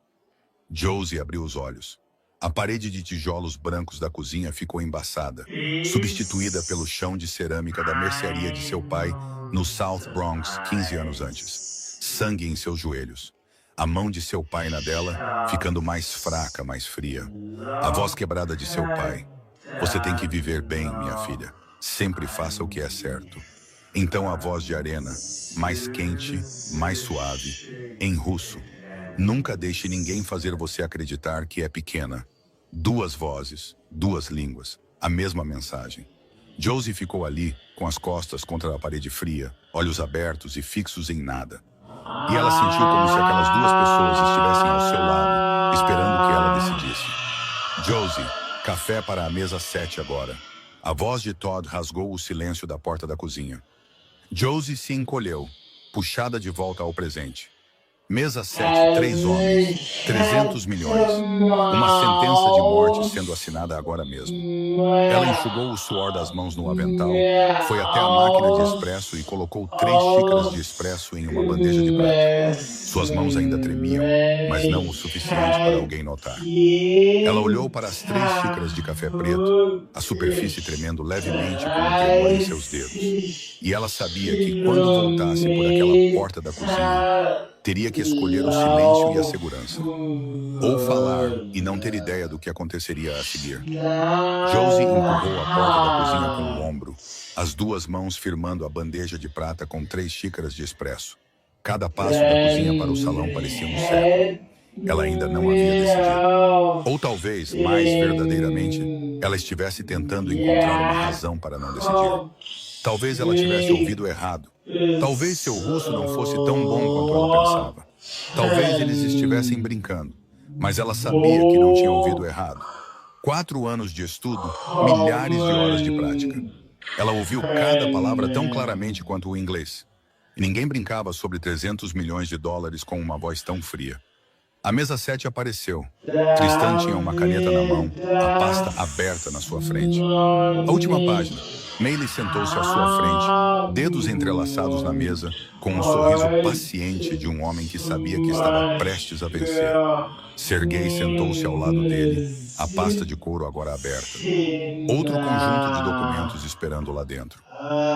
Josie abriu os olhos. A parede de tijolos brancos da cozinha ficou embaçada, substituída pelo chão de cerâmica da mercearia de seu pai no South Bronx 15 anos antes. Sangue em seus joelhos. A mão de seu pai na dela, ficando mais fraca, mais fria. A voz quebrada de seu pai. Você tem que viver bem, minha filha. Sempre faça o que é certo. Então a voz de Arena, mais quente, mais suave, em russo. Nunca deixe ninguém fazer você acreditar que é pequena. Duas vozes, duas línguas, a mesma mensagem. Josie ficou ali, com as costas contra a parede fria, olhos abertos e fixos em nada. E ela sentiu como se aquelas duas pessoas estivessem ao seu lado, esperando que ela decidisse. Josie, café para a mesa 7 agora. A voz de Todd rasgou o silêncio da porta da cozinha. Josie se encolheu, puxada de volta ao presente. Mesa 7, 3 homens, 300 milhões. Uma sentença de morte sendo assinada agora mesmo. Ela enxugou o suor das mãos no avental, foi até a máquina de expresso e colocou 3 xícaras de expresso em uma bandeja de prata. Suas mãos ainda tremiam, mas não o suficiente para alguém notar. Ela olhou para as 3 xícaras de café preto, a superfície tremendo levemente com um tremor em seus dedos. E ela sabia que quando voltasse por aquela porta da cozinha, teria que escolher o silêncio e a segurança. Ou falar e não ter ideia do que aconteceria a seguir. Josie empurrou a porta da cozinha com o ombro, as 2 mãos firmando a bandeja de prata com 3 xícaras de expresso. Cada passo da cozinha para o salão parecia um século. Ela ainda não havia decidido. Ou talvez, mais verdadeiramente, ela estivesse tentando encontrar uma razão para não decidir. Talvez ela tivesse ouvido errado. Talvez seu russo não fosse tão bom quanto ela pensava. Talvez eles estivessem brincando. Mas ela sabia que não tinha ouvido errado. 4 anos de estudo, milhares de horas de prática. Ela ouviu cada palavra tão claramente quanto o inglês. E ninguém brincava sobre 300 milhões de dólares com uma voz tão fria. A mesa 7 apareceu. Tristan tinha uma caneta na mão, a pasta aberta na sua frente. A última página. Meili sentou-se à sua frente, dedos entrelaçados na mesa, com um sorriso paciente de um homem que sabia que estava prestes a vencer. Sergei sentou-se ao lado dele, a pasta de couro agora aberta. Outro conjunto de documentos esperando lá dentro.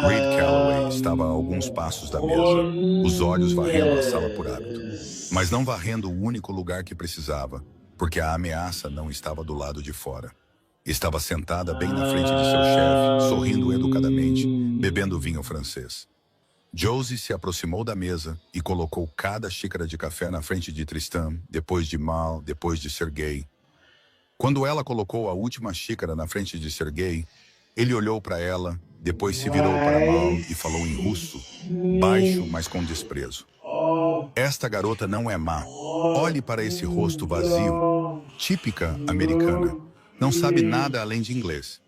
Reed Calloway estava a alguns passos da mesa, os olhos varrendo a sala por hábito. Mas não varrendo o único lugar que precisava, porque a ameaça não estava do lado de fora. Estava sentada bem na frente de seu chefe, sorrindo educadamente, bebendo vinho francês. Josie se aproximou da mesa e colocou cada xícara de café na frente de Tristan, depois de Mal, depois de Sergei. Quando ela colocou a última xícara na frente de Sergei, ele olhou para ela, depois se virou para Mal e falou em russo, baixo, mas com desprezo. Esta garota não é má. Olhe para esse rosto vazio, típica americana. Não sabe nada além de inglês.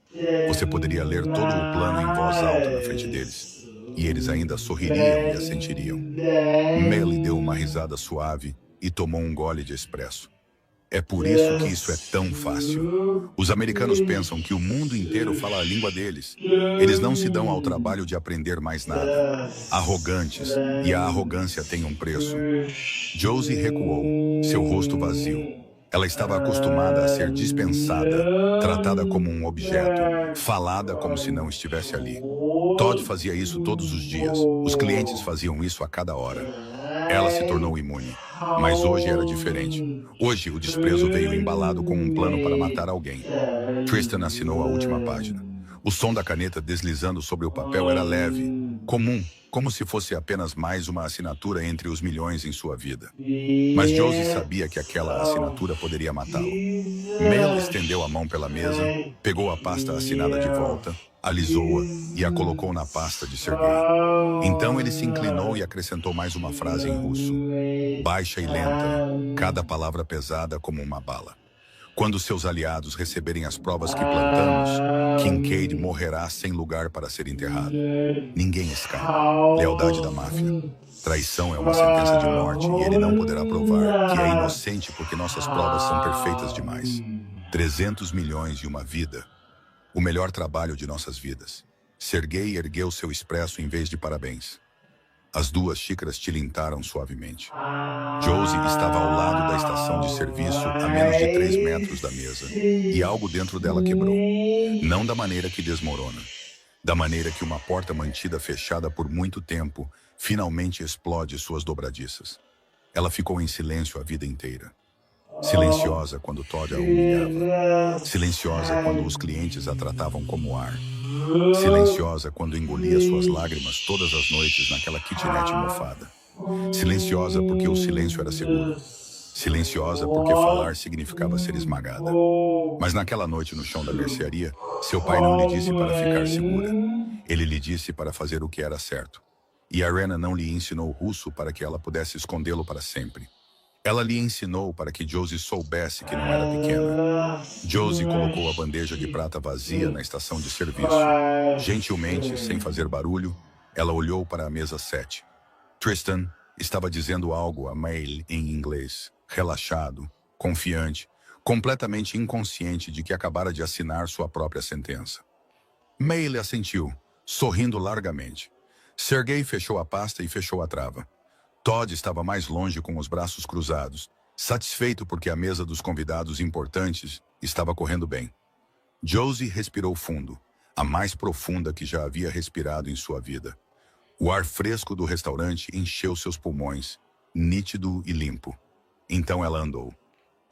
Você poderia ler todo o plano em voz alta na frente deles. E eles ainda sorririam e assentiriam. Meili deu uma risada suave e tomou um gole de expresso. É por isso que isso é tão fácil. Os americanos pensam que o mundo inteiro fala a língua deles. Eles não se dão ao trabalho de aprender mais nada. Arrogantes, e a arrogância tem um preço. Josie recuou, seu rosto vazio. Ela estava acostumada a ser dispensada, tratada como um objeto, falada como se não estivesse ali. Todd fazia isso todos os dias. Os clientes faziam isso a cada hora. Ela se tornou imune. Mas hoje era diferente. Hoje, o desprezo veio embalado com um plano para matar alguém. Tristan assinou a última página. O som da caneta deslizando sobre o papel era leve, comum, como se fosse apenas mais uma assinatura entre os milhões em sua vida. Mas Josie sabia que aquela assinatura poderia matá-lo. Mel estendeu a mão pela mesa, pegou a pasta assinada de volta, alisou-a e a colocou na pasta de Sergei. Então ele se inclinou e acrescentou mais uma frase em russo. Baixa e lenta, cada palavra pesada como uma bala. Quando seus aliados receberem as provas que plantamos, Kincaid morrerá sem lugar para ser enterrado. Ninguém escapa. Lealdade da máfia. Traição é uma sentença de morte e ele não poderá provar que é inocente porque nossas provas são perfeitas demais. 300 milhões e uma vida. O melhor trabalho de nossas vidas. Sergei ergueu seu expresso em vez de parabéns. As duas xícaras tilintaram suavemente. Josie estava ao lado da estação de serviço, a menos de 3 metros da mesa, e algo dentro dela quebrou. Não da maneira que desmorona. Da maneira que uma porta mantida fechada por muito tempo finalmente explode suas dobradiças. Ela ficou em silêncio a vida inteira. Silenciosa quando Todd a humilhava. Silenciosa quando os clientes a tratavam como ar. Silenciosa quando engolia suas lágrimas todas as noites naquela kitnet mofada. Silenciosa porque o silêncio era seguro. Silenciosa porque falar significava ser esmagada. Mas naquela noite no chão da mercearia, seu pai não lhe disse para ficar segura. Ele lhe disse para fazer o que era certo. E Arena não lhe ensinou russo para que ela pudesse escondê-lo para sempre. Ela lhe ensinou para que Josie soubesse que não era pequena. Josie colocou a bandeja de prata vazia na estação de serviço. Gentilmente, sem fazer barulho, ela olhou para a mesa 7. Tristan estava dizendo algo a Mel em inglês, relaxado, confiante, completamente inconsciente de que acabara de assinar sua própria sentença. Mel assentiu, sorrindo largamente. Sergei fechou a pasta e fechou a trava. Todd estava mais longe com os braços cruzados, satisfeito porque a mesa dos convidados importantes estava correndo bem. Josie respirou fundo, a mais profunda que já havia respirado em sua vida. O ar fresco do restaurante encheu seus pulmões, nítido e limpo. Então ela andou.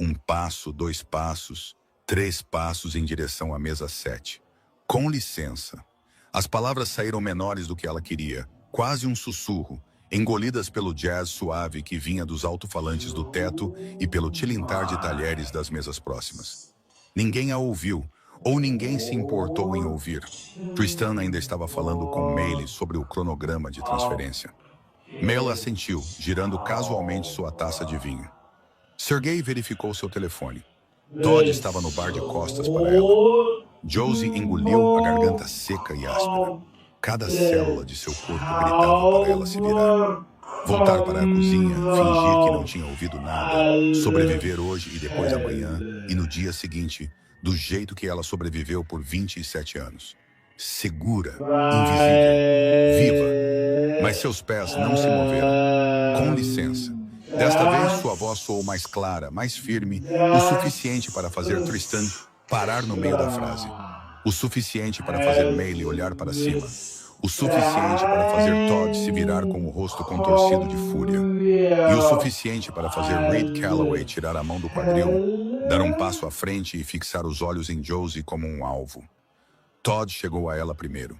1 passo, 2 passos, 3 passos em direção à mesa 7. Com licença. As palavras saíram menores do que ela queria, quase um sussurro, engolidas pelo jazz suave que vinha dos alto-falantes do teto e pelo tilintar de talheres das mesas próximas. Ninguém a ouviu, ou ninguém se importou em ouvir. Tristan ainda estava falando com Mel sobre o cronograma de transferência. Mel assentiu, girando casualmente sua taça de vinho. Sergei verificou seu telefone. Todd estava no bar de costas para ela. Josie engoliu a garganta seca e áspera. Cada célula de seu corpo gritava para ela se virar. Voltar para a cozinha, fingir que não tinha ouvido nada, sobreviver hoje e depois amanhã, e no dia seguinte, do jeito que ela sobreviveu por 27 anos. Segura, invisível, viva. Mas seus pés não se moveram. Com licença. Desta vez, sua voz soou mais clara, mais firme, o suficiente para fazer Tristan parar no meio da frase. O suficiente para fazer Mel olhar para cima. O suficiente para fazer Todd se virar com o rosto contorcido de fúria. E o suficiente para fazer Reed Calloway tirar a mão do quadril, dar um passo à frente e fixar os olhos em Josie como um alvo. Todd chegou a ela primeiro.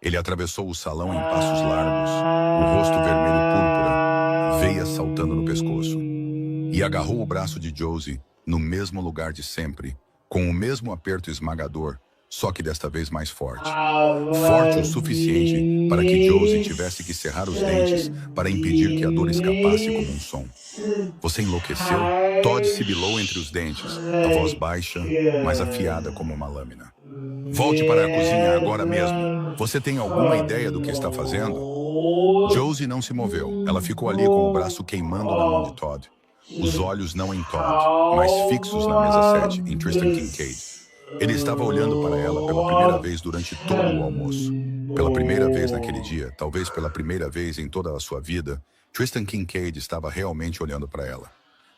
Ele atravessou o salão em passos largos, o rosto vermelho púrpura, veias saltando no pescoço. E agarrou o braço de Josie no mesmo lugar de sempre, com o mesmo aperto esmagador, só que desta vez mais forte. Forte o suficiente para que Josie tivesse que cerrar os dentes para impedir que a dor escapasse como um som. Você enlouqueceu? Todd sibilou entre os dentes, a voz baixa, mas afiada como uma lâmina. Volte para a cozinha agora mesmo. Você tem alguma ideia do que está fazendo? Josie não se moveu. Ela ficou ali com o braço queimando na mão de Todd. Os olhos não em Todd, mas fixos na mesa 7, em Tristan Kincaid. Ele estava olhando para ela pela primeira vez durante todo o almoço. Pela primeira vez naquele dia, talvez pela primeira vez em toda a sua vida, Tristan Kincaid estava realmente olhando para ela.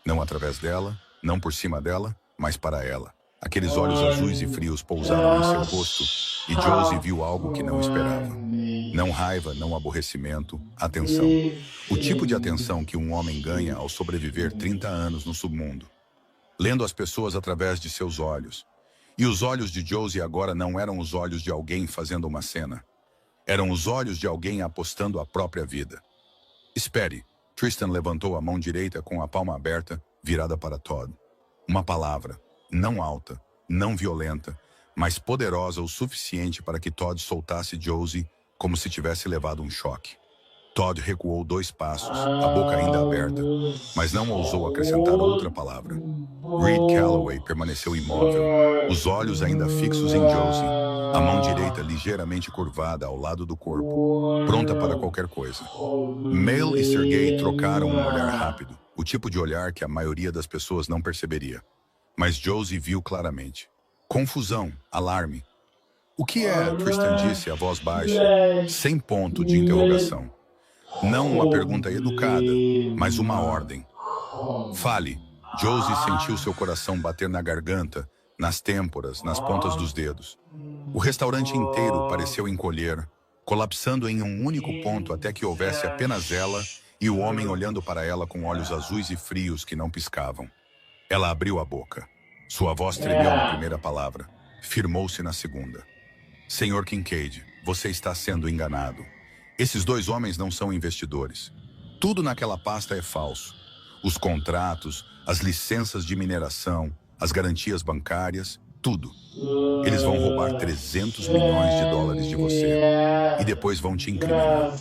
Não através dela, não por cima dela, mas para ela. Aqueles olhos azuis e frios pousaram em seu rosto e Josie viu algo que não esperava. Não raiva, não aborrecimento, atenção. O tipo de atenção que um homem ganha ao sobreviver 30 anos no submundo. Lendo as pessoas através de seus olhos. E os olhos de Josie agora não eram os olhos de alguém fazendo uma cena. Eram os olhos de alguém apostando a própria vida. Espere. Tristan levantou a mão direita com a palma aberta, virada para Todd. Uma palavra, não alta, não violenta, mas poderosa o suficiente para que Todd soltasse Josie como se tivesse levado um choque. Todd recuou 2 passos, a boca ainda aberta, mas não ousou acrescentar outra palavra. Reed Calloway permaneceu imóvel, os olhos ainda fixos em Josie, a mão direita ligeiramente curvada ao lado do corpo, pronta para qualquer coisa. Mel e Sergei trocaram um olhar rápido, o tipo de olhar que a maioria das pessoas não perceberia. Mas Josie viu claramente. Confusão, alarme. O que é? Tristan disse, a voz baixa, sem ponto de interrogação. Não uma pergunta educada, mas uma ordem. Fale. Josie sentiu seu coração bater na garganta, nas têmporas, nas pontas dos dedos. O restaurante inteiro pareceu encolher, colapsando em um único ponto até que houvesse apenas ela e o homem olhando para ela com olhos azuis e frios que não piscavam. Ela abriu a boca. Sua voz tremeu na primeira palavra, firmou-se na segunda. Senhor Kincaid, você está sendo enganado. Esses 2 homens não são investidores. Tudo naquela pasta é falso. Os contratos, as licenças de mineração, as garantias bancárias, tudo. Eles vão roubar 300 milhões de dólares de você e depois vão te incriminar.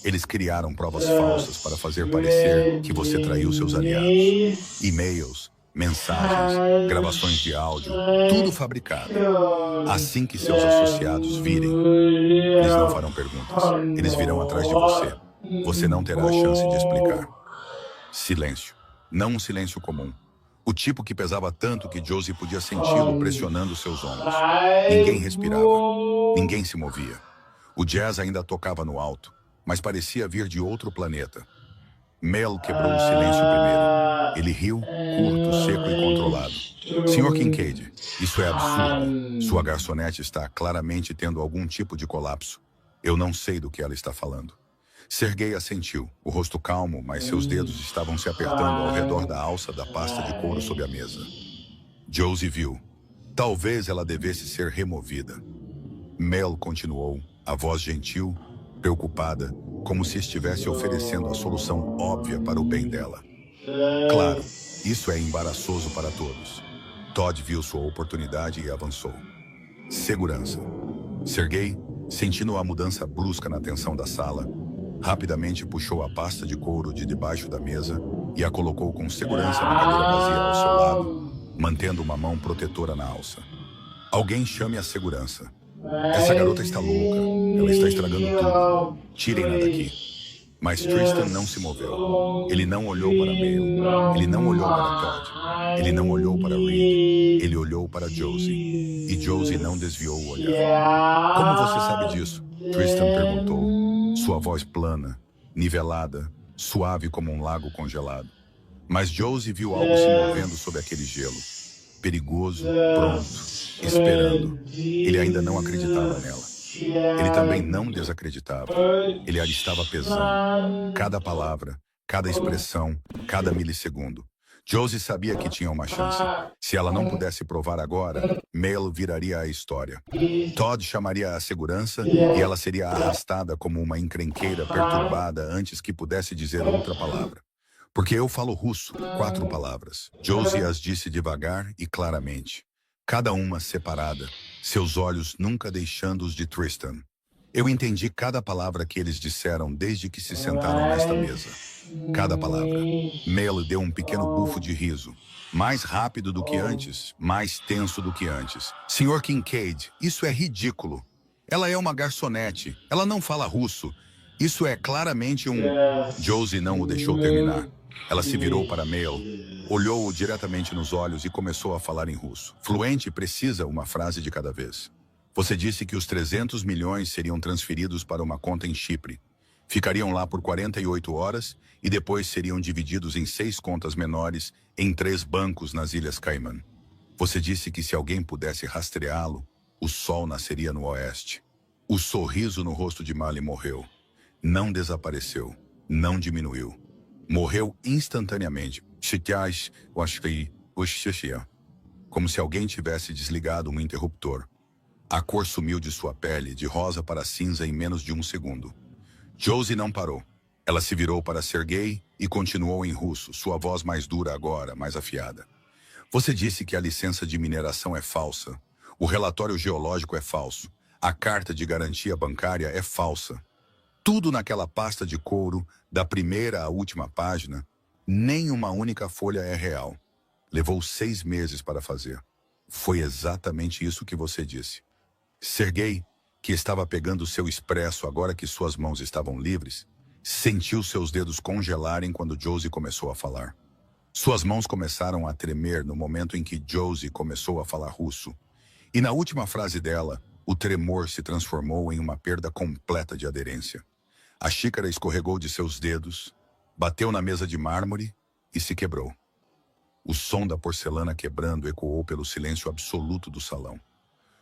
Eles criaram provas falsas para fazer parecer que você traiu seus aliados. E-mails, mensagens, gravações de áudio, tudo fabricado. Assim que seus associados virem, eles não farão perguntas. Eles virão atrás de você. Você não terá a chance de explicar. Silêncio. Não um silêncio comum. O tipo que pesava tanto que Josie podia senti-lo pressionando seus ombros. Ninguém respirava. Ninguém se movia. O jazz ainda tocava no alto, mas parecia vir de outro planeta. Mel quebrou o silêncio primeiro. Ele riu, curto, seco e controlado. Senhor Kincaid, isso é absurdo. Sua garçonete está claramente tendo algum tipo de colapso. Eu não sei do que ela está falando. Sergei assentiu, o rosto calmo, mas seus dedos estavam se apertando ao redor da alça da pasta de couro sob a mesa. Josie viu. Talvez ela devesse ser removida. Mel continuou, a voz gentil, preocupada, como se estivesse oferecendo a solução óbvia para o bem dela. Claro, isso é embaraçoso para todos. Todd viu sua oportunidade e avançou. Segurança. Sergei, sentindo a mudança brusca na tensão da sala, rapidamente puxou a pasta de couro de debaixo da mesa e a colocou com segurança na cadeira vazia ao seu lado, mantendo uma mão protetora na alça. Alguém chame a segurança. Essa garota está louca. Ela está estragando tudo. Tirem-na daqui. Mas Tristan não se moveu. Ele não olhou para Mel. Ele não olhou para Todd. Ele não olhou para Reed. Ele olhou para Josie. E Josie não desviou o olhar. Como você sabe disso? Tristan perguntou. Sua voz plana, nivelada, suave como um lago congelado. Mas Josie viu algo se movendo sob aquele gelo. Perigoso, pronto, esperando. Ele ainda não acreditava nela. Ele também não desacreditava. Ele a estava pesando. Cada palavra, cada expressão, cada milissegundo. Josie sabia que tinha uma chance. Se ela não pudesse provar agora, Mel viraria a história. Todd chamaria a segurança e ela seria arrastada como uma encrenqueira perturbada antes que pudesse dizer outra palavra. Porque eu falo russo, 4 palavras. Josie as disse devagar e claramente. Cada uma separada, seus olhos nunca deixando-os de Tristan. Eu entendi cada palavra que eles disseram desde que se sentaram nesta mesa. Cada palavra. Mel deu um pequeno bufo de riso. Mais rápido do que antes, mais tenso do que antes. Senhor Kincaid, isso é ridículo. Ela é uma garçonete. Ela não fala russo. Isso é claramente um... Josie não o deixou terminar. Ela se virou para Mel, olhou-o diretamente nos olhos e começou a falar em russo. Fluente e precisa, uma frase de cada vez. Você disse que os 300 milhões seriam transferidos para uma conta em Chipre. Ficariam lá por 48 horas e depois seriam divididos em 6 contas menores em 3 bancos nas Ilhas Cayman. Você disse que se alguém pudesse rastreá-lo, o sol nasceria no oeste. O sorriso no rosto de Mali morreu. Não desapareceu. Não diminuiu. Morreu instantaneamente. Como se alguém tivesse desligado um interruptor. A cor sumiu de sua pele, de rosa para cinza em menos de um segundo. Josie não parou. Ela se virou para Sergei e continuou em russo, sua voz mais dura agora, mais afiada. Você disse que a licença de mineração é falsa. O relatório geológico é falso. A carta de garantia bancária é falsa. Tudo naquela pasta de couro, da primeira à última página, nem uma única folha é real. Levou 6 meses para fazer. Foi exatamente isso que você disse. Sergei, que estava pegando seu expresso agora que suas mãos estavam livres, sentiu seus dedos congelarem quando Josie começou a falar. Suas mãos começaram a tremer no momento em que Josie começou a falar russo. E na última frase dela, o tremor se transformou em uma perda completa de aderência. A xícara escorregou de seus dedos, bateu na mesa de mármore e se quebrou. O som da porcelana quebrando ecoou pelo silêncio absoluto do salão.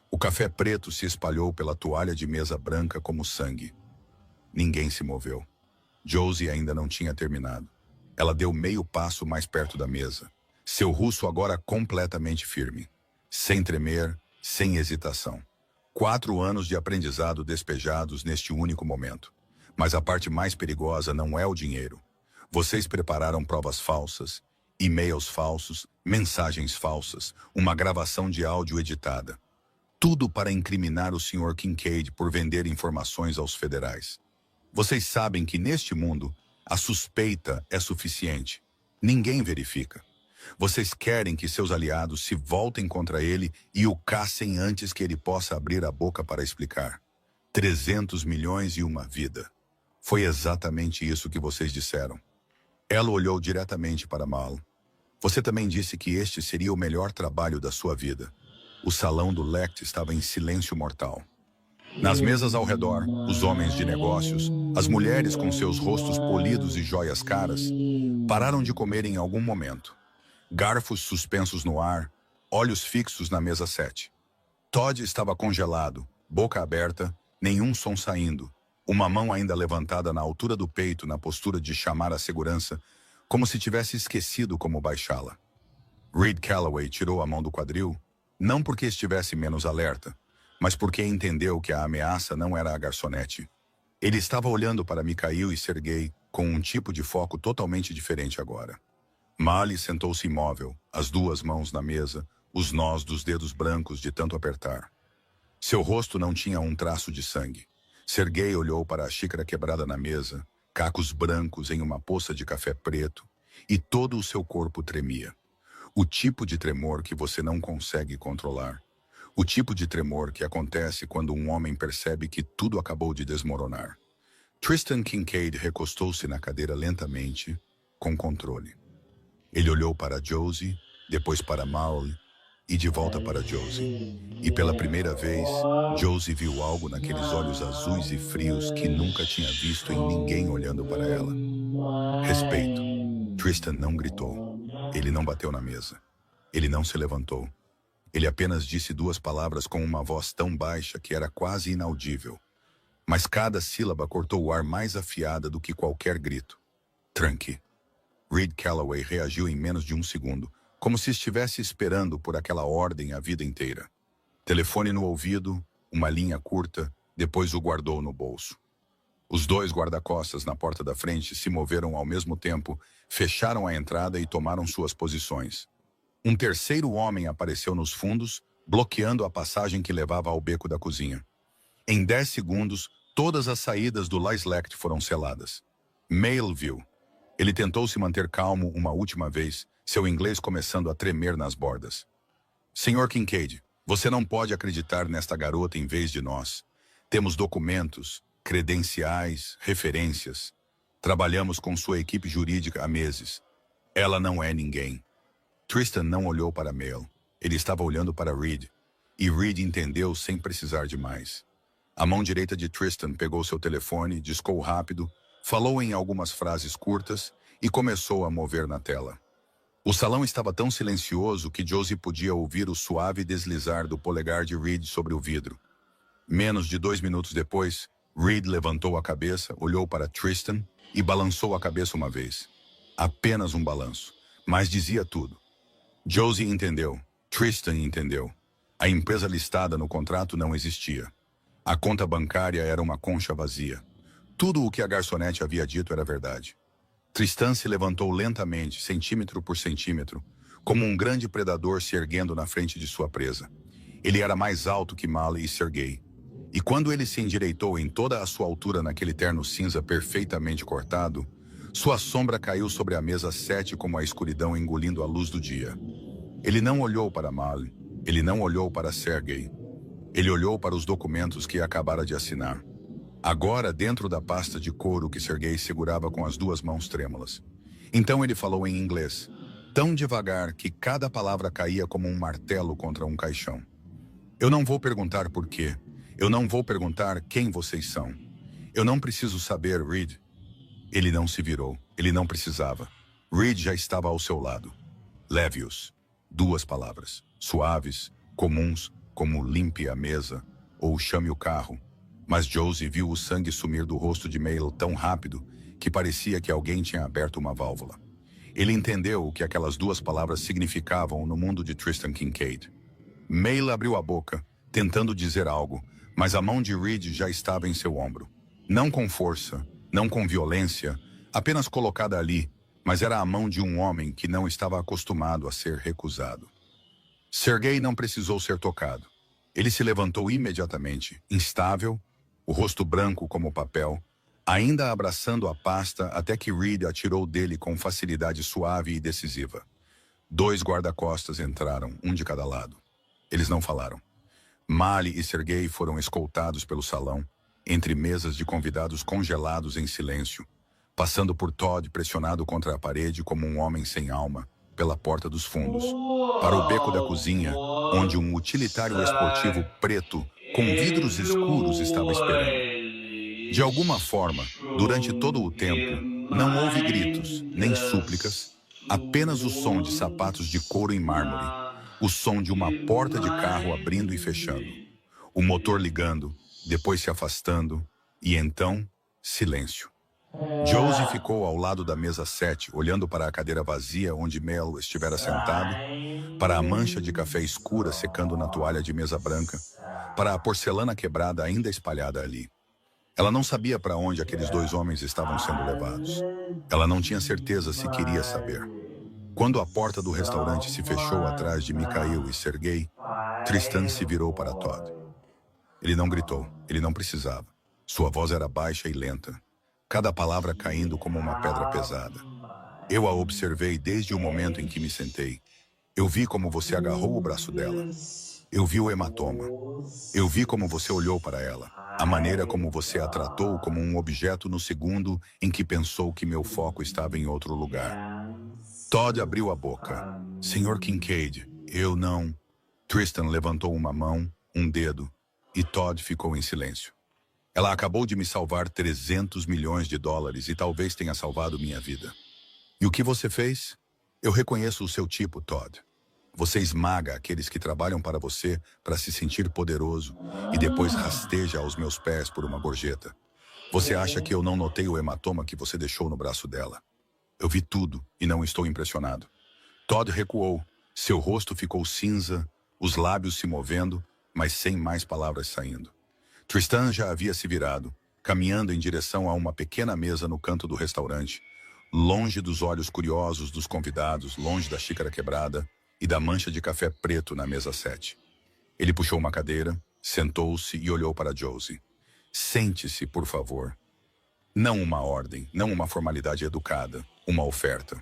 O café preto se espalhou pela toalha de mesa branca como sangue. Ninguém se moveu. Josie ainda não tinha terminado. Ela deu meio passo mais perto da mesa. Seu russo agora completamente firme. Sem tremer, sem hesitação. 4 anos de aprendizado despejados neste único momento. Mas a parte mais perigosa não é o dinheiro. Vocês prepararam provas falsas, e-mails falsos, mensagens falsas, uma gravação de áudio editada. Tudo para incriminar o Sr. Kincaid por vender informações aos federais. Vocês sabem que neste mundo, a suspeita é suficiente. Ninguém verifica. Vocês querem que seus aliados se voltem contra ele e o caçem antes que ele possa abrir a boca para explicar. 300 milhões e uma vida. Foi exatamente isso que vocês disseram. Ela olhou diretamente para Mal. Você também disse que este seria o melhor trabalho da sua vida. O salão do Lecht estava em silêncio mortal. Nas mesas ao redor, os homens de negócios, as mulheres com seus rostos polidos e joias caras, pararam de comer em algum momento. Garfos suspensos no ar, olhos fixos na mesa 7. Todd estava congelado, boca aberta, nenhum som saindo, uma mão ainda levantada na altura do peito na postura de chamar a segurança, como se tivesse esquecido como baixá-la. Reed Calloway tirou a mão do quadril, não porque estivesse menos alerta, mas porque entendeu que a ameaça não era a garçonete. Ele estava olhando para Mikhail e Sergei com um tipo de foco totalmente diferente agora. Mali sentou-se imóvel, as 2 mãos na mesa, os nós dos dedos brancos de tanto apertar. Seu rosto não tinha um traço de sangue. Sergei olhou para a xícara quebrada na mesa, cacos brancos em uma poça de café preto, e todo o seu corpo tremia. O tipo de tremor que você não consegue controlar. O tipo de tremor que acontece quando um homem percebe que tudo acabou de desmoronar. Tristan Kincaid recostou-se na cadeira lentamente, com controle. Ele olhou para Josie, depois para Maul e de volta para Josie. E pela primeira vez, Josie viu algo naqueles olhos azuis e frios que nunca tinha visto em ninguém olhando para ela. Respeito. Tristan não gritou. Ele não bateu na mesa. Ele não se levantou. Ele apenas disse 2 palavras com uma voz tão baixa que era quase inaudível. Mas cada sílaba cortou o ar mais afiada do que qualquer grito. Tranque. Reed Calloway reagiu em menos de um segundo, como se estivesse esperando por aquela ordem a vida inteira. Telefone no ouvido, uma linha curta, depois o guardou no bolso. Os 2 guarda-costas na porta da frente se moveram ao mesmo tempo, fecharam a entrada e tomaram suas posições. Um terceiro homem apareceu nos fundos, bloqueando a passagem que levava ao beco da cozinha. Em 10 segundos, todas as saídas do Lyslect foram seladas. Mail viu. Ele tentou se manter calmo uma última vez, seu inglês começando a tremer nas bordas. Sr. Kincaid, você não pode acreditar nesta garota em vez de nós. Temos documentos, credenciais, referências. Trabalhamos com sua equipe jurídica há meses. Ela não é ninguém. Tristan não olhou para Mail. Ele estava olhando para Reed. E Reed entendeu sem precisar de mais. A mão direita de Tristan pegou seu telefone, discou rápido, falou em algumas frases curtas e começou a mover na tela. O salão estava tão silencioso que Josie podia ouvir o suave deslizar do polegar de Reed sobre o vidro. Menos de 2 minutos depois, Reed levantou a cabeça, olhou para Tristan e balançou a cabeça uma vez. Apenas um balanço, mas dizia tudo. Josie entendeu. Tristan entendeu. A empresa listada no contrato não existia. A conta bancária era uma concha vazia. Tudo o que a garçonete havia dito era verdade. Tristan se levantou lentamente, centímetro por centímetro, como um grande predador se erguendo na frente de sua presa. Ele era mais alto que Mali e Sergei. E quando ele se endireitou em toda a sua altura naquele terno cinza perfeitamente cortado, sua sombra caiu sobre a mesa 7 como a escuridão engolindo a luz do dia. Ele não olhou para Mali, ele não olhou para Sergei. Ele olhou para os documentos que acabara de assinar. Agora dentro da pasta de couro que Sergei segurava com as 2 mãos trêmulas. Então ele falou em inglês, tão devagar que cada palavra caía como um martelo contra um caixão. Eu não vou perguntar por quê. Eu não vou perguntar quem vocês são. Eu não preciso saber, Reed. Ele não se virou. Ele não precisava. Reed já estava ao seu lado. Leve-os. 2 palavras. Suaves, comuns, como limpe a mesa ou chame o carro. Mas Josie viu o sangue sumir do rosto de Male tão rápido que parecia que alguém tinha aberto uma válvula. Ele entendeu o que aquelas 2 palavras significavam no mundo de Tristan Kincaid. Male abriu a boca, tentando dizer algo, mas a mão de Reed já estava em seu ombro. Não com força, não com violência, apenas colocada ali, mas era a mão de um homem que não estava acostumado a ser recusado. Sergei não precisou ser tocado. Ele se levantou imediatamente, instável, o rosto branco como papel, ainda abraçando a pasta até que Reed atirou dele com facilidade suave e decisiva. 2 guarda-costas entraram, um de cada lado. Eles não falaram. Mali e Sergei foram escoltados pelo salão, entre mesas de convidados congelados em silêncio, passando por Todd pressionado contra a parede como um homem sem alma, pela porta dos fundos, para o beco da cozinha, onde um utilitário esportivo preto, com vidros escuros, estava esperando. De alguma forma, durante todo o tempo, não houve gritos, nem súplicas, apenas o som de sapatos de couro em mármore, o som de uma porta de carro abrindo e fechando, o motor ligando, depois se afastando, e então, silêncio. Josie ficou ao lado da mesa 7, olhando para a cadeira vazia onde Mel estivera sentado, para a mancha de café escura secando na toalha de mesa branca, para a porcelana quebrada ainda espalhada ali. Ela não sabia para onde aqueles 2 homens estavam sendo levados. Ela não tinha certeza se queria saber. Quando a porta do restaurante se fechou atrás de Mikhail e Sergei, Tristan se virou para Todd. Ele não gritou, ele não precisava. Sua voz era baixa e lenta, cada palavra caindo como uma pedra pesada. Eu a observei desde o momento em que me sentei. Eu vi como você agarrou o braço dela. Eu vi o hematoma. Eu vi como você olhou para ela. A maneira como você a tratou como um objeto no segundo em que pensou que meu foco estava em outro lugar. Todd abriu a boca. Sr. Kincaid, eu não... Tristan levantou uma mão, um dedo, e Todd ficou em silêncio. Ela acabou de me salvar 300 milhões de dólares e talvez tenha salvado minha vida. E o que você fez? Eu reconheço o seu tipo, Todd. Você esmaga aqueles que trabalham para você para se sentir poderoso e depois rasteja aos meus pés por uma gorjeta. Você acha que eu não notei o hematoma que você deixou no braço dela? Eu vi tudo e não estou impressionado. Todd recuou. Seu rosto ficou cinza, os lábios se movendo, mas sem mais palavras saindo. Tristan já havia se virado, caminhando em direção a uma pequena mesa no canto do restaurante, longe dos olhos curiosos dos convidados, longe da xícara quebrada e da mancha de café preto na mesa 7. Ele puxou uma cadeira, sentou-se e olhou para Josie. Sente-se, por favor. Não uma ordem, não uma formalidade educada, uma oferta.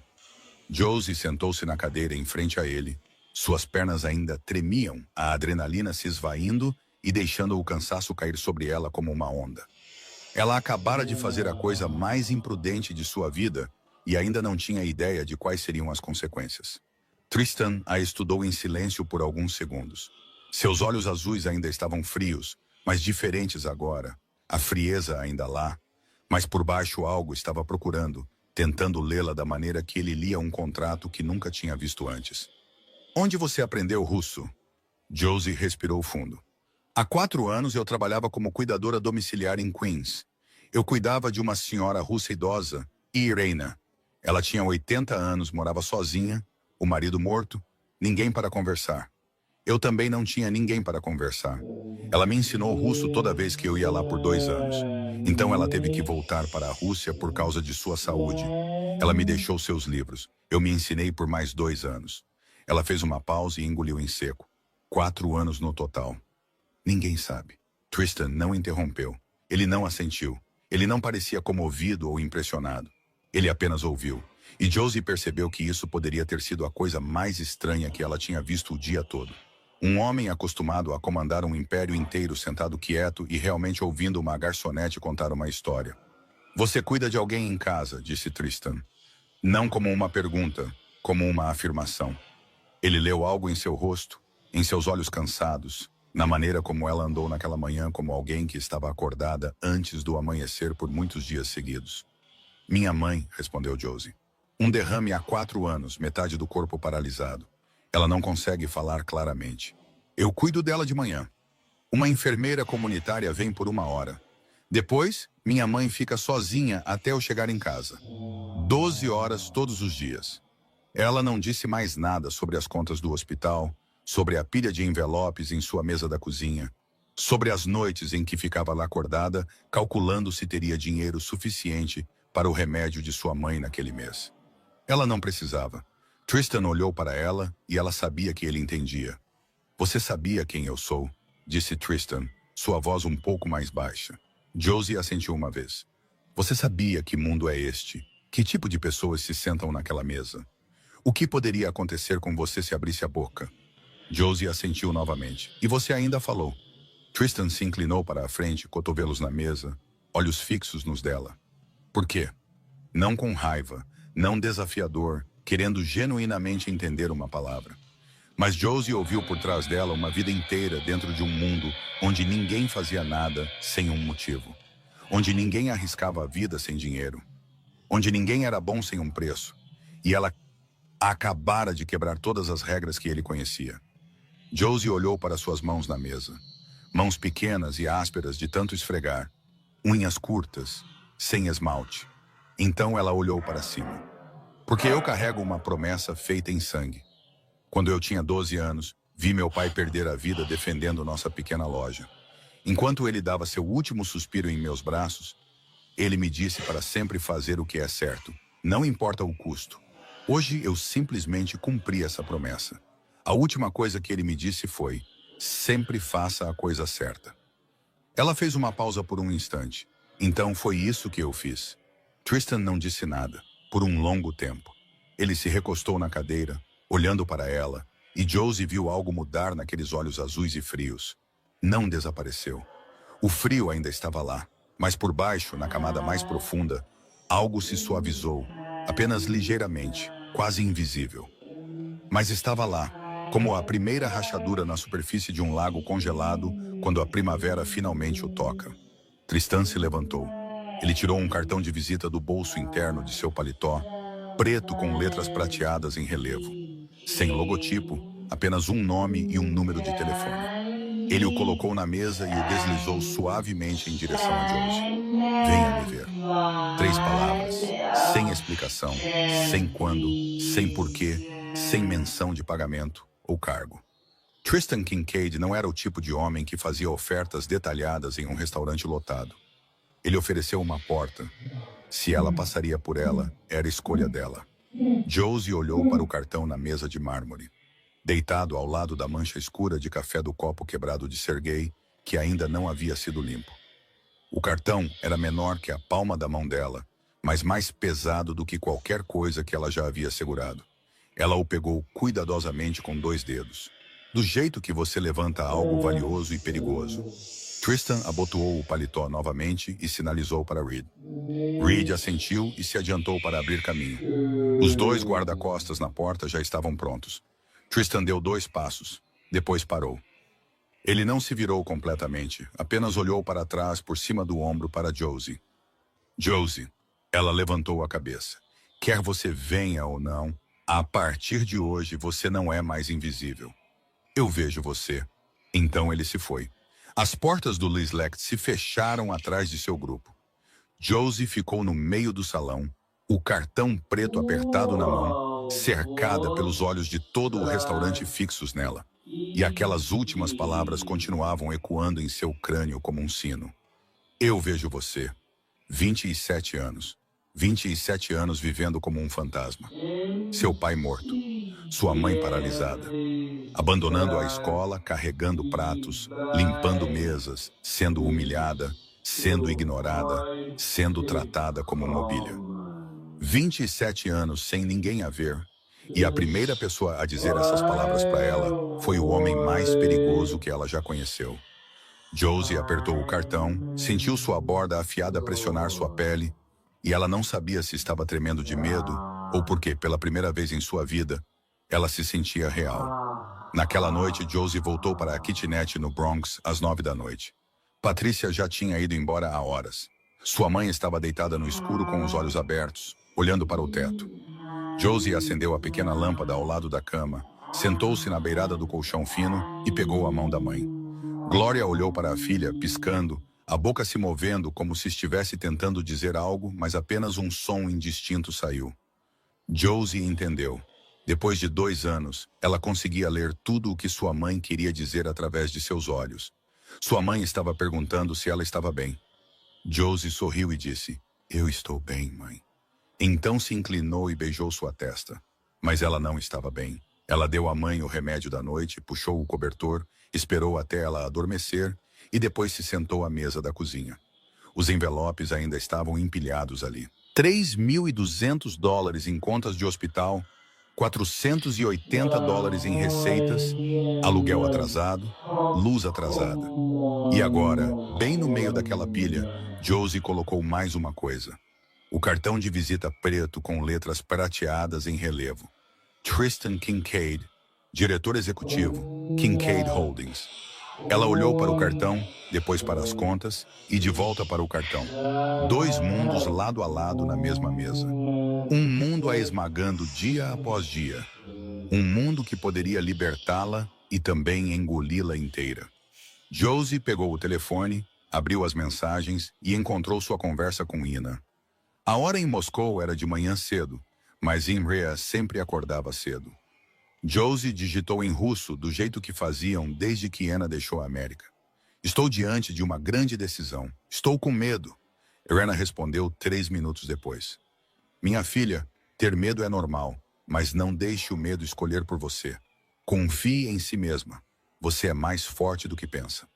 Josie sentou-se na cadeira em frente a ele. Suas pernas ainda tremiam, a adrenalina se esvaindo e deixando o cansaço cair sobre ela como uma onda. Ela acabara de fazer a coisa mais imprudente de sua vida e ainda não tinha ideia de quais seriam as consequências. Tristan a estudou em silêncio por alguns segundos. Seus olhos azuis ainda estavam frios, mas diferentes agora. A frieza ainda lá, mas por baixo algo estava procurando, tentando lê-la da maneira que ele lia um contrato que nunca tinha visto antes. Onde você aprendeu russo? Josie respirou fundo. Há 4 anos eu trabalhava como cuidadora domiciliar em Queens. Eu cuidava de uma senhora russa idosa, Irena. Ela tinha 80 anos, morava sozinha, o marido morto, ninguém para conversar. Eu também não tinha ninguém para conversar. Ela me ensinou russo toda vez que eu ia lá por 2 anos. Então ela teve que voltar para a Rússia por causa de sua saúde. Ela me deixou seus livros. Eu me ensinei por mais 2 anos. Ela fez uma pausa e engoliu em seco. 4 anos no total. Ninguém sabe. Tristan não interrompeu. Ele não assentiu. Ele não parecia comovido ou impressionado. Ele apenas ouviu. E Josie percebeu que isso poderia ter sido a coisa mais estranha que ela tinha visto o dia todo. Um homem acostumado a comandar um império inteiro sentado quieto e realmente ouvindo uma garçonete contar uma história. Você cuida de alguém em casa, disse Tristan. Não como uma pergunta, como uma afirmação. Ele leu algo em seu rosto, em seus olhos cansados, na maneira como ela andou naquela manhã como alguém que estava acordada antes do amanhecer por muitos dias seguidos. Minha mãe, respondeu Josie. Um derrame há 4 anos, metade do corpo paralisado. Ela não consegue falar claramente. Eu cuido dela de manhã. Uma enfermeira comunitária vem por 1 hora. Depois, minha mãe fica sozinha até eu chegar em casa. 12 horas todos os dias. Ela não disse mais nada sobre as contas do hospital, sobre a pilha de envelopes em sua mesa da cozinha, sobre as noites em que ficava lá acordada, calculando se teria dinheiro suficiente para o remédio de sua mãe naquele mês. Ela não precisava. Tristan olhou para ela e ela sabia que ele entendia. Você sabia quem eu sou, disse Tristan, sua voz um pouco mais baixa. Josie assentiu uma vez. Você sabia que mundo é este? Que tipo de pessoas se sentam naquela mesa? O que poderia acontecer com você se abrisse a boca? Josie assentiu novamente. E você ainda falou. Tristan se inclinou para a frente, cotovelos na mesa, olhos fixos nos dela. Por quê? Não com raiva, não desafiador, querendo genuinamente entender uma palavra. Mas Josie ouviu por trás dela uma vida inteira dentro de um mundo onde ninguém fazia nada sem um motivo. Onde ninguém arriscava a vida sem dinheiro. Onde ninguém era bom sem um preço. E ela acabara de quebrar todas as regras que ele conhecia. Josie olhou para suas mãos na mesa. Mãos pequenas e ásperas de tanto esfregar. Unhas curtas, sem esmalte. Então ela olhou para cima. Porque eu carrego uma promessa feita em sangue. Quando eu tinha 12 anos, vi meu pai perder a vida defendendo nossa pequena loja. Enquanto ele dava seu último suspiro em meus braços, ele me disse para sempre fazer o que é certo, não importa o custo. Hoje eu simplesmente cumpri essa promessa. A última coisa que ele me disse foi, sempre faça a coisa certa. Ela fez uma pausa por um instante. Então foi isso que eu fiz. Tristan não disse nada, por um longo tempo. Ele se recostou na cadeira, olhando para ela, e Josie viu algo mudar naqueles olhos azuis e frios. Não desapareceu. O frio ainda estava lá, mas por baixo, na camada mais profunda, algo se suavizou, apenas ligeiramente, quase invisível. Mas estava lá, como a primeira rachadura na superfície de um lago congelado quando a primavera finalmente o toca. Tristan se levantou. Ele tirou um cartão de visita do bolso interno de seu paletó, preto com letras prateadas em relevo. Sem logotipo, apenas um nome e um número de telefone. Ele o colocou na mesa e o deslizou suavemente em direção a Josie. Venha me ver. 3 palavras, sem explicação, sem quando, sem porquê, sem menção de pagamento ou cargo. Tristan Kincaid não era o tipo de homem que fazia ofertas detalhadas em um restaurante lotado. Ele ofereceu uma porta. Se ela passaria por ela, era escolha dela. Josie olhou para o cartão na mesa de mármore, deitado ao lado da mancha escura de café do copo quebrado de Sergei, que ainda não havia sido limpo. O cartão era menor que a palma da mão dela, mas mais pesado do que qualquer coisa que ela já havia segurado. Ela o pegou cuidadosamente com 2 dedos, do jeito que você levanta algo valioso e perigoso. Tristan abotoou o paletó novamente e sinalizou para Reed. Reed assentiu e se adiantou para abrir caminho. Os 2 guarda-costas na porta já estavam prontos. Tristan deu 2 passos, depois parou. Ele não se virou completamente, apenas olhou para trás por cima do ombro para Josie. Josie. Ela levantou a cabeça. Quer você venha ou não, a partir de hoje você não é mais invisível. Eu vejo você. Então ele se foi. As portas do Lislect se fecharam atrás de seu grupo. Josie ficou no meio do salão, o cartão preto apertado na mão, cercada pelos olhos de todo o restaurante fixos nela. E aquelas últimas palavras continuavam ecoando em seu crânio como um sino. Eu vejo você. 27 anos. 27 anos vivendo como um fantasma. Seu pai morto. Sua mãe paralisada. Abandonando a escola, carregando pratos, limpando mesas, sendo humilhada, sendo ignorada, sendo tratada como mobília. 27 anos sem ninguém a ver. E a primeira pessoa a dizer essas palavras para ela foi o homem mais perigoso que ela já conheceu. Josie apertou o cartão, sentiu sua borda afiada pressionar sua pele, e ela não sabia se estava tremendo de medo ou porque, pela primeira vez em sua vida, ela se sentia real. Naquela noite, Josie voltou para a kitnet no Bronx às 9 da noite. Patrícia já tinha ido embora há horas. Sua mãe estava deitada no escuro com os olhos abertos, olhando para o teto. Josie acendeu a pequena lâmpada ao lado da cama, sentou-se na beirada do colchão fino e pegou a mão da mãe. Gloria olhou para a filha, piscando, a boca se movendo como se estivesse tentando dizer algo, mas apenas um som indistinto saiu. Josie entendeu. Depois de 2 anos, ela conseguia ler tudo o que sua mãe queria dizer através de seus olhos. Sua mãe estava perguntando se ela estava bem. Josie sorriu e disse, "Eu estou bem, mãe." Então se inclinou e beijou sua testa. Mas ela não estava bem. Ela deu à mãe o remédio da noite, puxou o cobertor, esperou até ela adormecer e depois se sentou à mesa da cozinha. Os envelopes ainda estavam empilhados ali. $3.200 em contas de hospital, $480 em receitas, aluguel atrasado, luz atrasada. E agora, bem no meio daquela pilha, Josie colocou mais uma coisa. O cartão de visita preto com letras prateadas em relevo. Tristan Kincaid, diretor executivo, Kincaid Holdings. Ela olhou para o cartão, depois para as contas e de volta para o cartão. 2 mundos lado a lado na mesma mesa. Um mundo a esmagando dia após dia. Um mundo que poderia libertá-la e também engoli-la inteira. Josie pegou o telefone, abriu as mensagens e encontrou sua conversa com Ina. A hora em Moscou era de manhã cedo, mas Imre sempre acordava cedo. Josie digitou em russo do jeito que faziam desde que Ina deixou a América. Estou diante de uma grande decisão. Estou com medo. Irena respondeu 3 minutos depois. Minha filha, ter medo é normal, mas não deixe o medo escolher por você. Confie em si mesma. Você é mais forte do que pensa.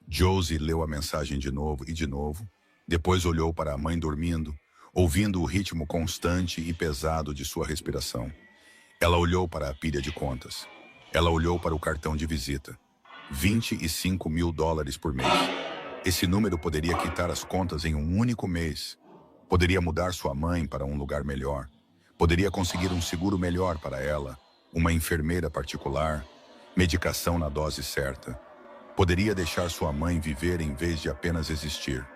Josie leu a mensagem de novo e de novo, depois olhou para a mãe dormindo, ouvindo o ritmo constante e pesado de sua respiração. Ela olhou para a pilha de contas. Ela olhou para o cartão de visita. $25 mil por mês. Esse número poderia quitar as contas em um único mês. Poderia mudar sua mãe para um lugar melhor. Poderia conseguir um seguro melhor para ela, uma enfermeira particular, medicação na dose certa. Poderia deixar sua mãe viver em vez de apenas existir.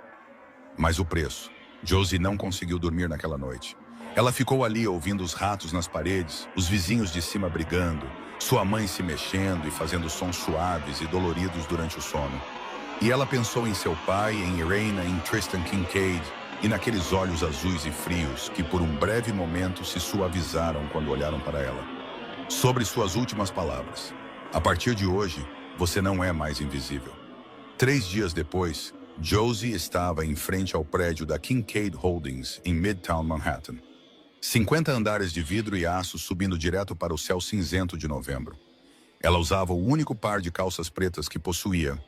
Mas o preço. Josie não conseguiu dormir naquela noite. Ela ficou ali ouvindo os ratos nas paredes, os vizinhos de cima brigando, sua mãe se mexendo e fazendo sons suaves e doloridos durante o sono. E ela pensou em seu pai, em Irena, em Tristan Kincaid e naqueles olhos azuis e frios que por um breve momento se suavizaram quando olharam para ela. Sobre suas últimas palavras. A partir de hoje, você não é mais invisível. 3 dias depois, Josie estava em frente ao prédio da Kincaid Holdings, em Midtown Manhattan. 50 andares de vidro e aço subindo direto para o céu cinzento de novembro. Ela usava o único par de calças pretas que possuía,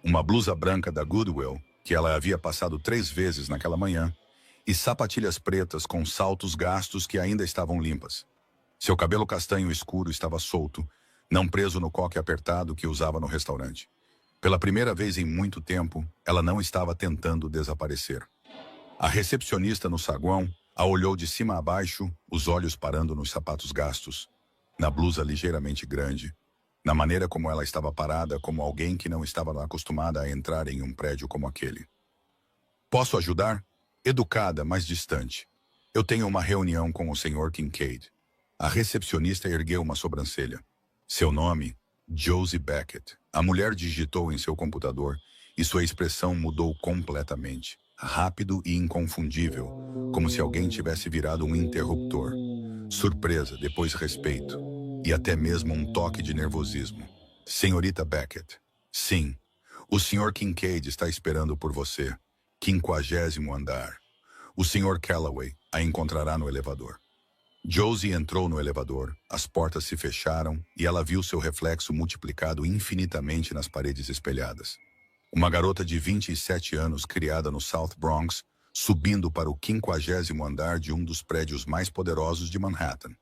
uma blusa branca da Goodwill, que ela havia passado 3 vezes naquela manhã, e sapatilhas pretas com saltos gastos que ainda estavam limpas. Seu cabelo castanho escuro estava solto, não preso no coque apertado que usava no restaurante. Pela primeira vez em muito tempo, ela não estava tentando desaparecer. A recepcionista no saguão a olhou de cima a baixo, os olhos parando nos sapatos gastos, na blusa ligeiramente grande, na maneira como ela estava parada como alguém que não estava acostumada a entrar em um prédio como aquele. Posso ajudar? Educada, mas distante. Eu tenho uma reunião com o Sr. Kincaid. A recepcionista ergueu uma sobrancelha. Seu nome? Josie Beckett. A mulher digitou em seu computador e sua expressão mudou completamente. Rápido e inconfundível, como se alguém tivesse virado um interruptor. Surpresa, depois respeito. E até mesmo um toque de nervosismo. Senhorita Beckett. Sim. O Sr. Kincaid está esperando por você. 50º andar. O Sr. Calloway a encontrará no elevador. Josie entrou no elevador, as portas se fecharam e ela viu seu reflexo multiplicado infinitamente nas paredes espelhadas. Uma garota de 27 anos criada no South Bronx, subindo para o 50º andar de um dos prédios mais poderosos de Manhattan.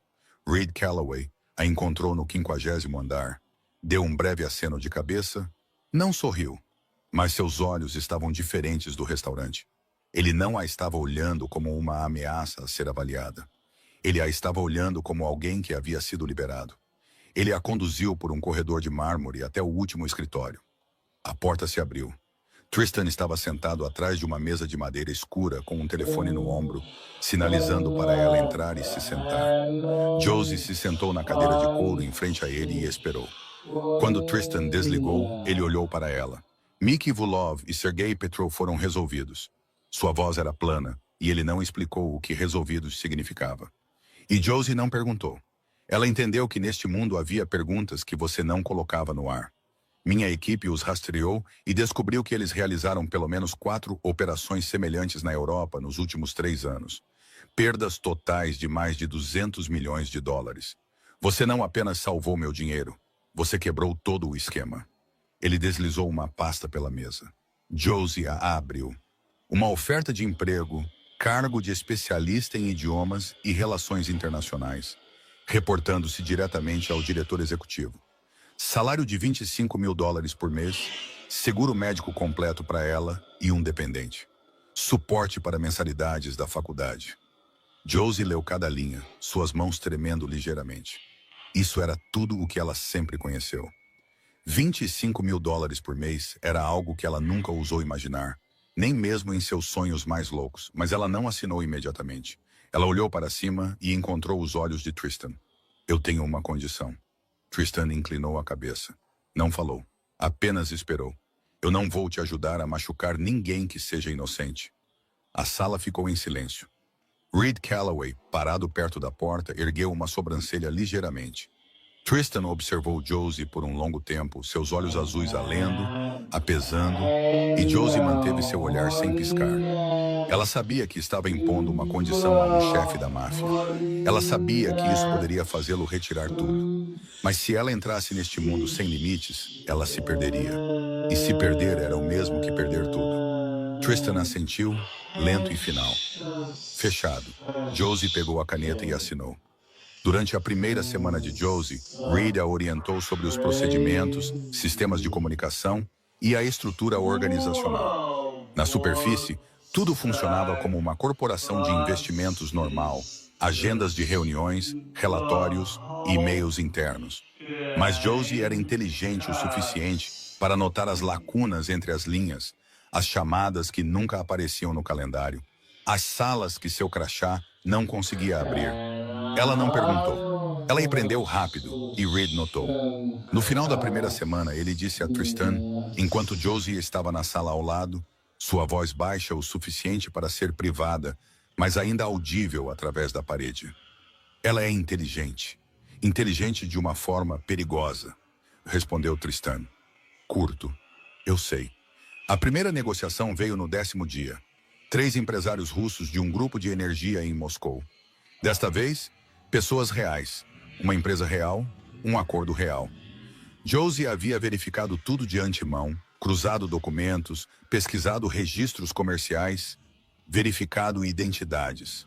Reed Calloway a encontrou no 50º andar, deu um breve aceno de cabeça, não sorriu, mas seus olhos estavam diferentes do restaurante. Ele não a estava olhando como uma ameaça a ser avaliada. Ele a estava olhando como alguém que havia sido liberado. Ele a conduziu por um corredor de mármore até o último escritório. A porta se abriu. Tristan estava sentado atrás de uma mesa de madeira escura com um telefone no ombro, sinalizando para ela entrar e se sentar. Josie se sentou na cadeira de couro em frente a ele e esperou. Quando Tristan desligou, ele olhou para ela. Mickey Vulov e Sergei Petrov foram resolvidos. Sua voz era plana, e ele não explicou o que resolvidos significava. E Josie não perguntou. Ela entendeu que neste mundo havia perguntas que você não colocava no ar. Minha equipe os rastreou e descobriu que eles realizaram pelo menos 4 operações semelhantes na Europa nos últimos 3 anos. Perdas totais de mais de 200 milhões de dólares. Você não apenas salvou meu dinheiro, você quebrou todo o esquema. Ele deslizou uma pasta pela mesa. Josie a abriu. Uma oferta de emprego, cargo de especialista em idiomas e relações internacionais, reportando-se diretamente ao diretor executivo. Salário de 25 mil dólares por mês, seguro médico completo para ela e um dependente. Suporte para mensalidades da faculdade. Josie leu cada linha, suas mãos tremendo ligeiramente. Isso era tudo o que ela sempre conheceu. 25 mil dólares por mês era algo que ela nunca ousou imaginar, nem mesmo em seus sonhos mais loucos, mas ela não assinou imediatamente. Ela olhou para cima e encontrou os olhos de Tristan. Eu tenho uma condição. Tristan inclinou a cabeça. Não falou. Apenas esperou. Eu não vou te ajudar a machucar ninguém que seja inocente. A sala ficou em silêncio. Reed Calloway, parado perto da porta, ergueu uma sobrancelha ligeiramente. Tristan observou Josie por um longo tempo, seus olhos azuis alendo, apesando, e Josie manteve seu olhar sem piscar. Ela sabia que estava impondo uma condição a um chefe da máfia. Ela sabia que isso poderia fazê-lo retirar tudo. Mas se ela entrasse neste mundo sem limites, ela se perderia. E se perder era o mesmo que perder tudo. Tristan assentiu, lento e final. Fechado. Josie pegou a caneta e assinou. Durante a primeira semana de Josie, Reed a orientou sobre os procedimentos, sistemas de comunicação e a estrutura organizacional. Na superfície, tudo funcionava como uma corporação de investimentos normal, agendas de reuniões, relatórios e e-mails internos. Mas Josie era inteligente o suficiente para notar as lacunas entre as linhas, as chamadas que nunca apareciam no calendário, as salas que seu crachá não conseguia abrir. Ela não perguntou. Ela aprendeu rápido, e Reed notou. No final da primeira semana, ele disse a Tristan, enquanto Josie estava na sala ao lado, sua voz baixa o suficiente para ser privada, mas ainda audível através da parede. Ela é inteligente. Inteligente de uma forma perigosa, respondeu Tristan. Curto. Eu sei. A primeira negociação veio no 10º dia. 3 empresários russos de um grupo de energia em Moscou. Desta vez, pessoas reais, uma empresa real, um acordo real. Josie havia verificado tudo de antemão, cruzado documentos, pesquisado registros comerciais, verificado identidades.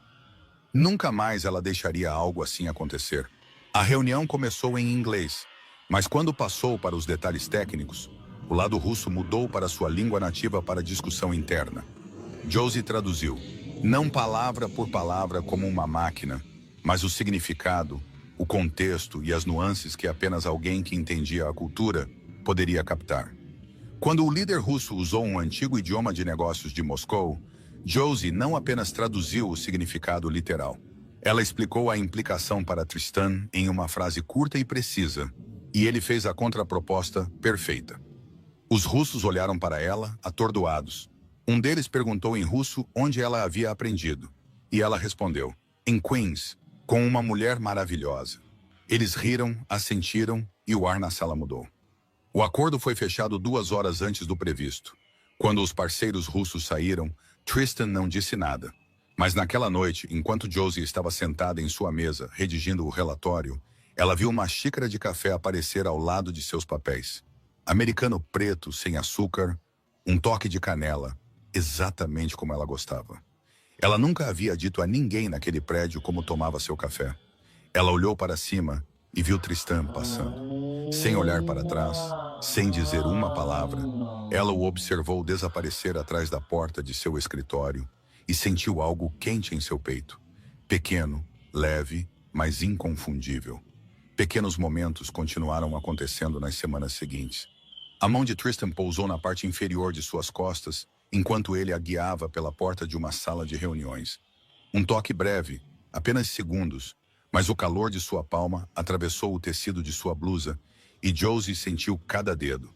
Nunca mais ela deixaria algo assim acontecer. A reunião começou em inglês, mas quando passou para os detalhes técnicos, o lado russo mudou para sua língua nativa para discussão interna. Josie traduziu, não palavra por palavra como uma máquina, mas o significado, o contexto e as nuances que apenas alguém que entendia a cultura poderia captar. Quando o líder russo usou um antigo idioma de negócios de Moscou, Josie não apenas traduziu o significado literal. Ela explicou a implicação para Tristan em uma frase curta e precisa, e ele fez a contraproposta perfeita. Os russos olharam para ela, atordoados. Um deles perguntou em russo onde ela havia aprendido, e ela respondeu, em Queens, com uma mulher maravilhosa. Eles riram, assentiram, e o ar na sala mudou. O acordo foi fechado 2 horas antes do previsto. Quando os parceiros russos saíram, Tristan não disse nada. Mas naquela noite, enquanto Josie estava sentada em sua mesa, redigindo o relatório, ela viu uma xícara de café aparecer ao lado de seus papéis. Americano preto, sem açúcar, um toque de canela, exatamente como ela gostava. Ela nunca havia dito a ninguém naquele prédio como tomava seu café. Ela olhou para cima e viu Tristan passando. Sem olhar para trás, sem dizer uma palavra, ela o observou desaparecer atrás da porta de seu escritório e sentiu algo quente em seu peito. Pequeno, leve, mas inconfundível. Pequenos momentos continuaram acontecendo nas semanas seguintes. A mão de Tristan pousou na parte inferior de suas costas, enquanto ele a guiava pela porta de uma sala de reuniões. Um toque breve, apenas segundos, mas o calor de sua palma atravessou o tecido de sua blusa e Josie sentiu cada dedo.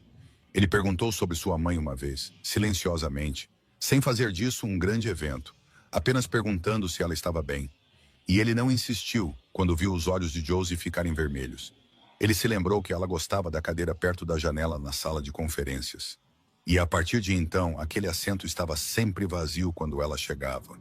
Ele perguntou sobre sua mãe uma vez, silenciosamente, sem fazer disso um grande evento, apenas perguntando se ela estava bem. E ele não insistiu quando viu os olhos de Josie ficarem vermelhos. Ele se lembrou que ela gostava da cadeira perto da janela na sala de conferências. E a partir de então, aquele assento estava sempre vazio quando ela chegava.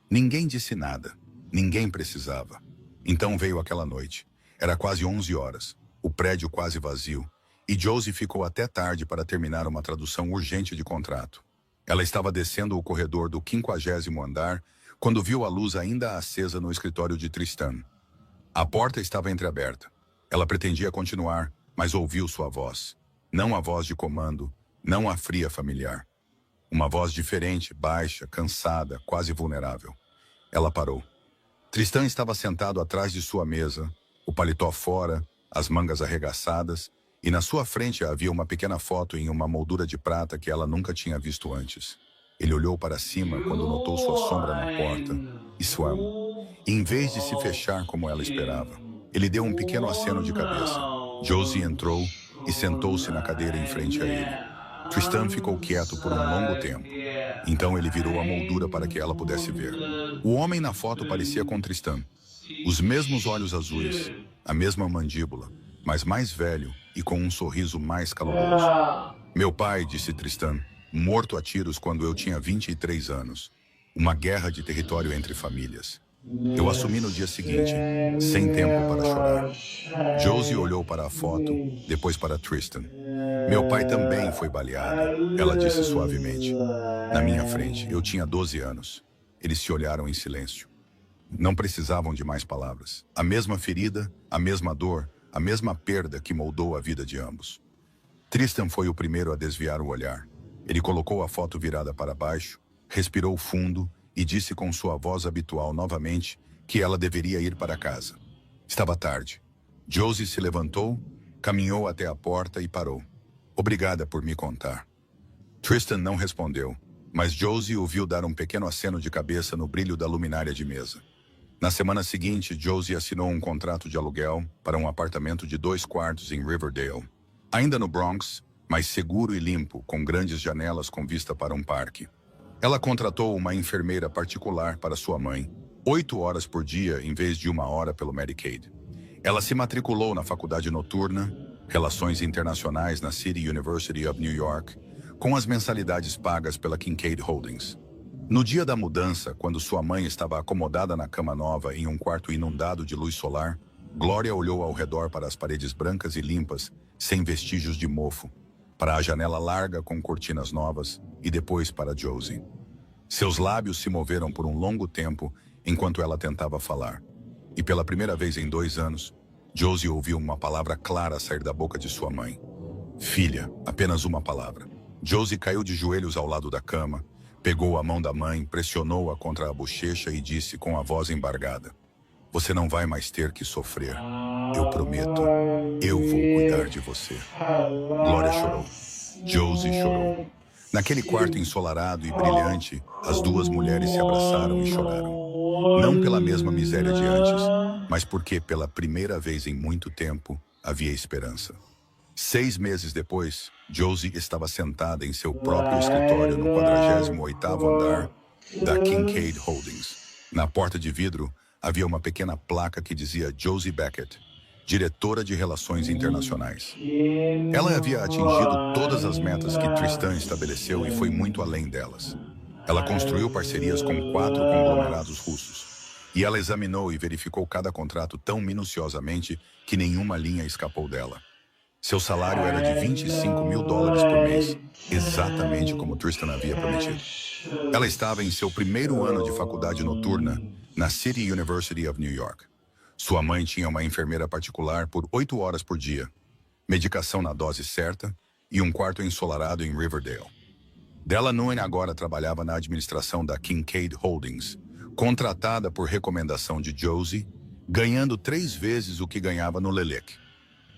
Ninguém disse nada. Ninguém precisava. Então veio aquela noite. Era quase 11 horas. O prédio quase vazio. E Josie ficou até tarde para terminar uma tradução urgente de contrato. Ela estava descendo o corredor do 50º andar quando viu a luz ainda acesa no escritório de Tristan. A porta estava entreaberta. Ela pretendia continuar, mas ouviu sua voz. Não a voz de comando, não a fria familiar. Uma voz diferente, baixa, cansada, quase vulnerável. Ela parou. Tristan estava sentado atrás de sua mesa, o paletó fora, as mangas arregaçadas, e na sua frente havia uma pequena foto em uma moldura de prata que ela nunca tinha visto antes. Ele olhou para cima quando notou sua sombra na porta e suamo. E em vez de se fechar como ela esperava, ele deu um pequeno aceno de cabeça. Josie entrou e sentou-se na cadeira em frente a ele. Tristan ficou quieto por um longo tempo. Então ele virou a moldura para que ela pudesse ver. O homem na foto parecia com Tristan. Os mesmos olhos azuis, a mesma mandíbula, mas mais velho e com um sorriso mais caloroso. Meu pai, disse Tristan, morto a tiros quando eu tinha 23 anos. Uma guerra de território entre famílias. Eu assumi no dia seguinte, sem tempo para chorar. Josie olhou para a foto, depois para Tristan. Meu pai também foi baleado, ela disse suavemente. Na minha frente, eu tinha 12 anos. Eles se olharam em silêncio. Não precisavam de mais palavras. A mesma ferida, a mesma dor, a mesma perda que moldou a vida de ambos. Tristan foi o primeiro a desviar o olhar. Ele colocou a foto virada para baixo, respirou fundo e disse com sua voz habitual novamente que ela deveria ir para casa. Estava tarde. Josie se levantou, caminhou até a porta e parou. Obrigada por me contar. Tristan não respondeu, mas Josie o viu dar um pequeno aceno de cabeça no brilho da luminária de mesa. Na semana seguinte, Josie assinou um contrato de aluguel para um apartamento de 2 quartos em Riverdale. Ainda no Bronx, mas seguro e limpo, com grandes janelas com vista para um parque. Ela contratou uma enfermeira particular para sua mãe, 8 horas por dia em vez de 1 hora pelo Medicaid. Ela se matriculou na faculdade noturna, Relações Internacionais na City University of New York, com as mensalidades pagas pela Kincaid Holdings. No dia da mudança, quando sua mãe estava acomodada na cama nova em um quarto inundado de luz solar, Gloria olhou ao redor para as paredes brancas e limpas, sem vestígios de mofo, para a janela larga com cortinas novas e depois para Josie. Seus lábios se moveram por um longo tempo enquanto ela tentava falar. E pela primeira vez em 2 anos, Josie ouviu uma palavra clara sair da boca de sua mãe. Filha, apenas uma palavra. Josie caiu de joelhos ao lado da cama, pegou a mão da mãe, pressionou-a contra a bochecha e disse com a voz embargada: Você não vai mais ter que sofrer. Eu prometo. Eu vou cuidar de você. Gloria chorou. Josie chorou. Naquele quarto ensolarado e brilhante, as duas mulheres se abraçaram e choraram. Não pela mesma miséria de antes, mas porque, pela primeira vez em muito tempo, havia esperança. 6 meses depois, Josie estava sentada em seu próprio escritório no 48º andar da Kincaid Holdings. Na porta de vidro, havia uma pequena placa que dizia Josie Beckett, diretora de Relações Internacionais. Ela havia atingido todas as metas que Tristan estabeleceu e foi muito além delas. Ela construiu parcerias com 4 conglomerados russos. E ela examinou e verificou cada contrato tão minuciosamente que nenhuma linha escapou dela. Seu salário era de $25 mil por mês, exatamente como Tristan havia prometido. Ela estava em seu primeiro ano de faculdade noturna na City University of New York. Sua mãe tinha uma enfermeira particular por 8 horas por dia, medicação na dose certa e um quarto ensolarado em Riverdale. Della Nuen agora trabalhava na administração da Kincaid Holdings, contratada por recomendação de Josie, ganhando 3 vezes o que ganhava no Lelic.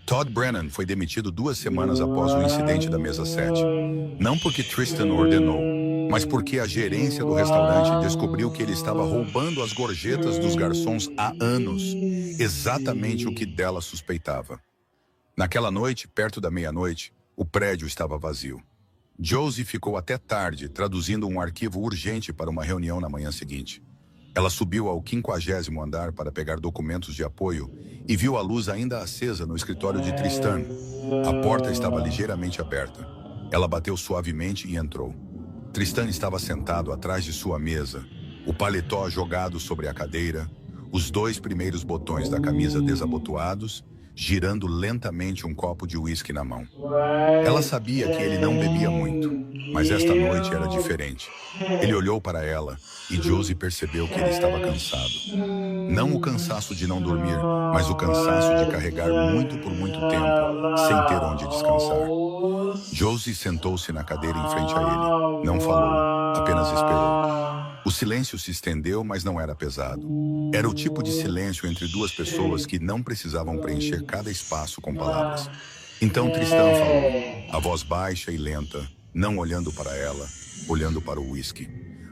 Todd Brennan foi demitido 2 semanas após o incidente da mesa 7. Não porque Tristan ordenou, mas porque a gerência do restaurante descobriu que ele estava roubando as gorjetas dos garçons há anos, exatamente o que Della suspeitava. Naquela noite, perto da meia-noite, o prédio estava vazio. Josie ficou até tarde traduzindo um arquivo urgente para uma reunião na manhã seguinte. Ela subiu ao 50º andar para pegar documentos de apoio e viu a luz ainda acesa no escritório de Tristan. A porta estava ligeiramente aberta. Ela bateu suavemente e entrou. Tristan estava sentado atrás de sua mesa, o paletó jogado sobre a cadeira, os 2 primeiros botões da camisa desabotoados, girando lentamente um copo de uísque na mão. Ela sabia que ele não bebia muito, mas esta noite era diferente. Ele olhou para ela e Josie percebeu que ele estava cansado. Não o cansaço de não dormir, mas o cansaço de carregar muito por muito tempo, sem ter onde descansar. Josie sentou-se na cadeira em frente a ele. Não falou, apenas esperou. O silêncio se estendeu, mas não era pesado. Era o tipo de silêncio entre 2 pessoas que não precisavam preencher cada espaço com palavras. Então Tristan falou, a voz baixa e lenta, não olhando para ela, olhando para o uísque.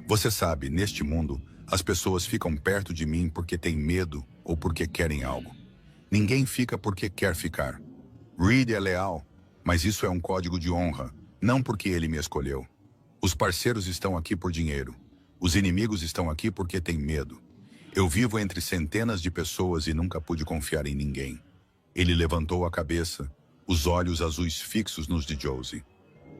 Você sabe, neste mundo, as pessoas ficam perto de mim porque têm medo ou porque querem algo. Ninguém fica porque quer ficar. Reed é leal, mas isso é um código de honra, não porque ele me escolheu. Os parceiros estão aqui por dinheiro. Os inimigos estão aqui porque têm medo. Eu vivo entre centenas de pessoas e nunca pude confiar em ninguém. Ele levantou a cabeça, os olhos azuis fixos nos de Josie.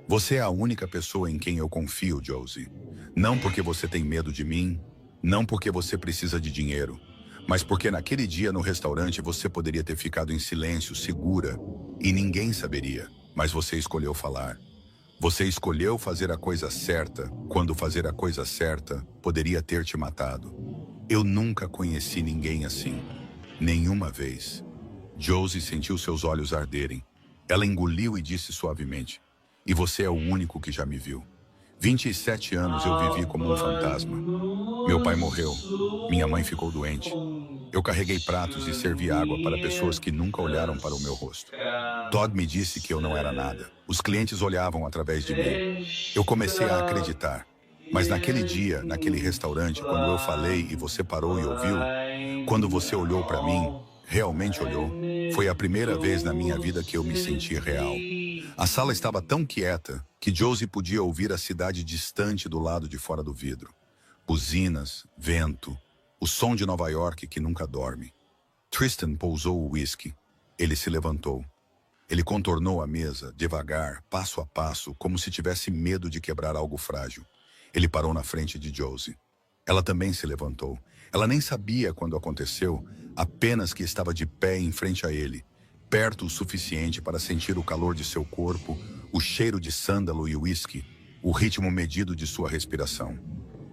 Você é a única pessoa em quem eu confio, Josie. Não porque você tem medo de mim, não porque você precisa de dinheiro, mas porque naquele dia no restaurante você poderia ter ficado em silêncio, segura, e ninguém saberia, mas você escolheu falar. Você escolheu fazer a coisa certa, quando fazer a coisa certa poderia ter te matado. Eu nunca conheci ninguém assim. Nenhuma vez. Josie sentiu seus olhos arderem. Ela engoliu e disse suavemente, e você é o único que já me viu. 27 anos eu vivi como um fantasma. Meu pai morreu. Minha mãe ficou doente. Eu carreguei pratos e servi água para pessoas que nunca olharam para o meu rosto. Todd me disse que eu não era nada. Os clientes olhavam através de mim. Eu comecei a acreditar. Mas naquele dia, naquele restaurante, quando eu falei e você parou e ouviu, quando você olhou para mim, realmente olhou, foi a primeira vez na minha vida que eu me senti real. A sala estava tão quieta que Josie podia ouvir a cidade distante do lado de fora do vidro. Buzinas, vento, o som de Nova York que nunca dorme. Tristan pousou o uísque. Ele se levantou. Ele contornou a mesa, devagar, passo a passo, como se tivesse medo de quebrar algo frágil. Ele parou na frente de Josie. Ela também se levantou. Ela nem sabia quando aconteceu, apenas que estava de pé em frente a ele, perto o suficiente para sentir o calor de seu corpo, o cheiro de sândalo e uísque, o ritmo medido de sua respiração.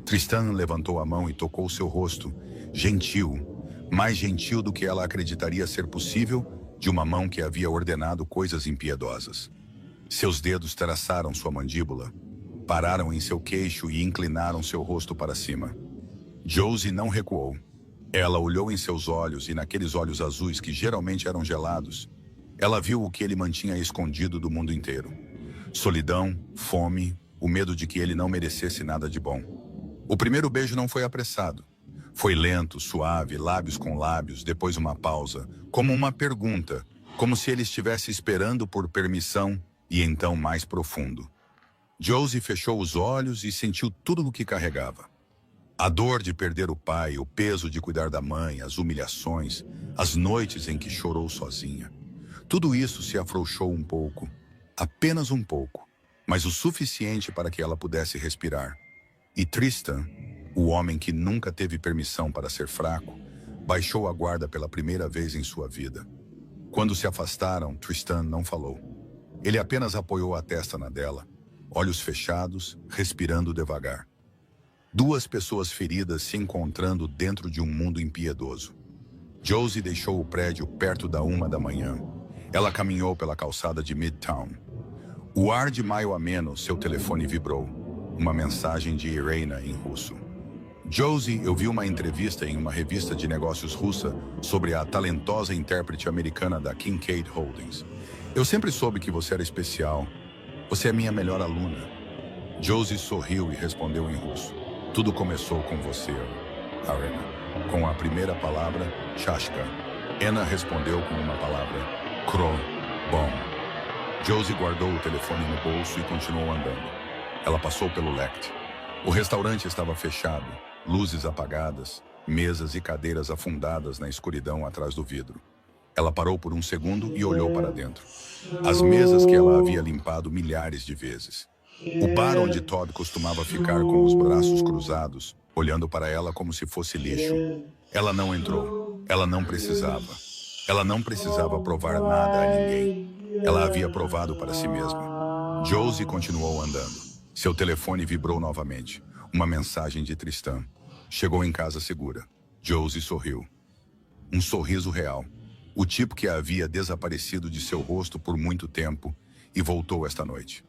Tristan levantou a mão e tocou seu rosto, gentil, mais gentil do que ela acreditaria ser possível de uma mão que havia ordenado coisas impiedosas. Seus dedos traçaram sua mandíbula, pararam em seu queixo e inclinaram seu rosto para cima. Josie não recuou. Ela olhou em seus olhos e naqueles olhos azuis que geralmente eram gelados, ela viu o que ele mantinha escondido do mundo inteiro. Solidão, fome, o medo de que ele não merecesse nada de bom. O primeiro beijo não foi apressado. Foi lento, suave, lábios com lábios, depois uma pausa, como uma pergunta, como se ele estivesse esperando por permissão, e então mais profundo. Josie fechou os olhos e sentiu tudo o que carregava. A dor de perder o pai, o peso de cuidar da mãe, as humilhações, as noites em que chorou sozinha. Tudo isso se afrouxou um pouco, apenas um pouco, mas o suficiente para que ela pudesse respirar. E Tristan, o homem que nunca teve permissão para ser fraco, baixou a guarda pela primeira vez em sua vida. Quando se afastaram, Tristan não falou. Ele apenas apoiou a testa na dela, olhos fechados, respirando devagar. Duas pessoas feridas se encontrando dentro de um mundo impiedoso. Josie deixou o prédio perto da 1 da manhã. Ela caminhou pela calçada de Midtown. O ar de maio ameno, seu telefone vibrou. Uma mensagem de Irena em russo. Josie, eu vi uma entrevista em uma revista de negócios russa sobre a talentosa intérprete americana da Kincaid Holdings. Eu sempre soube que você era especial. Você é minha melhor aluna. Josie sorriu e respondeu em russo. Tudo começou com você, Irena. Com a primeira palavra, Chashka. Anna respondeu com uma palavra, Kro, bom. Josie guardou o telefone no bolso e continuou andando. Ela passou pelo Lect. O restaurante estava fechado, luzes apagadas, mesas e cadeiras afundadas na escuridão atrás do vidro. Ela parou por um segundo e olhou para dentro. As mesas que ela havia limpado milhares de vezes. O bar onde Todd costumava ficar com os braços cruzados, olhando para ela como se fosse lixo. Ela não entrou. Ela não precisava. Ela não precisava provar nada a ninguém. Ela havia provado para si mesma. Josie continuou andando. Seu telefone vibrou novamente. Uma mensagem de Tristan. Chegou em casa segura. Josie sorriu. Um sorriso real. O tipo que havia desaparecido de seu rosto por muito tempo e voltou esta noite.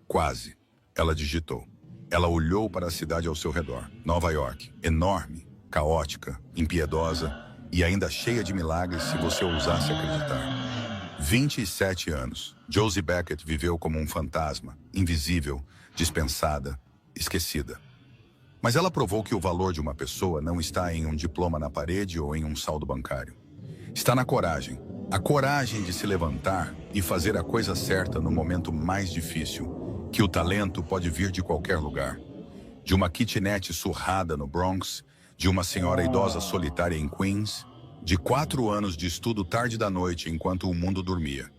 Quase. Ela digitou. Ela olhou para a cidade ao seu redor. Nova York. Enorme, caótica, impiedosa e ainda cheia de milagres se você ousasse acreditar. 27 anos. Josie Beckett viveu como um fantasma, invisível, dispensada, esquecida. Mas ela provou que o valor de uma pessoa não está em um diploma na parede ou em um saldo bancário. Está na coragem. A coragem de se levantar e fazer a coisa certa no momento mais difícil, que o talento pode vir de qualquer lugar. De uma kitnet surrada no Bronx, de uma senhora idosa solitária em Queens, de 4 anos de estudo tarde da noite enquanto o mundo dormia.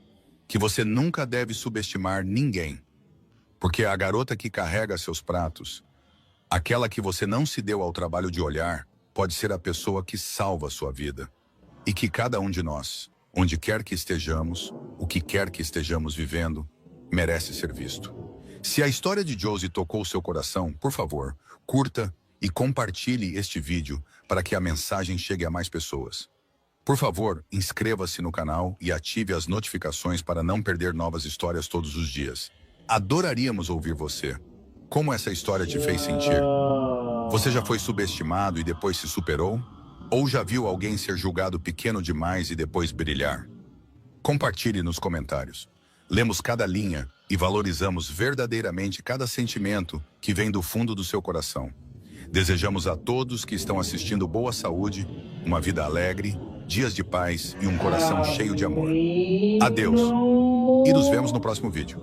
Que você nunca deve subestimar ninguém. Porque a garota que carrega seus pratos, aquela que você não se deu ao trabalho de olhar, pode ser a pessoa que salva a sua vida. E que cada um de nós, onde quer que estejamos, o que quer que estejamos vivendo, merece ser visto. Se a história de Josie tocou seu coração, por favor, curta e compartilhe este vídeo para que a mensagem chegue a mais pessoas. Por favor, inscreva-se no canal e ative as notificações para não perder novas histórias todos os dias. Adoraríamos ouvir você. Como essa história te fez sentir? Você já foi subestimado e depois se superou? Ou já viu alguém ser julgado pequeno demais e depois brilhar? Compartilhe nos comentários. Lemos cada linha e valorizamos verdadeiramente cada sentimento que vem do fundo do seu coração. Desejamos a todos que estão assistindo boa saúde, uma vida alegre, dias de paz e um coração cheio de amor. Adeus e nos vemos no próximo vídeo.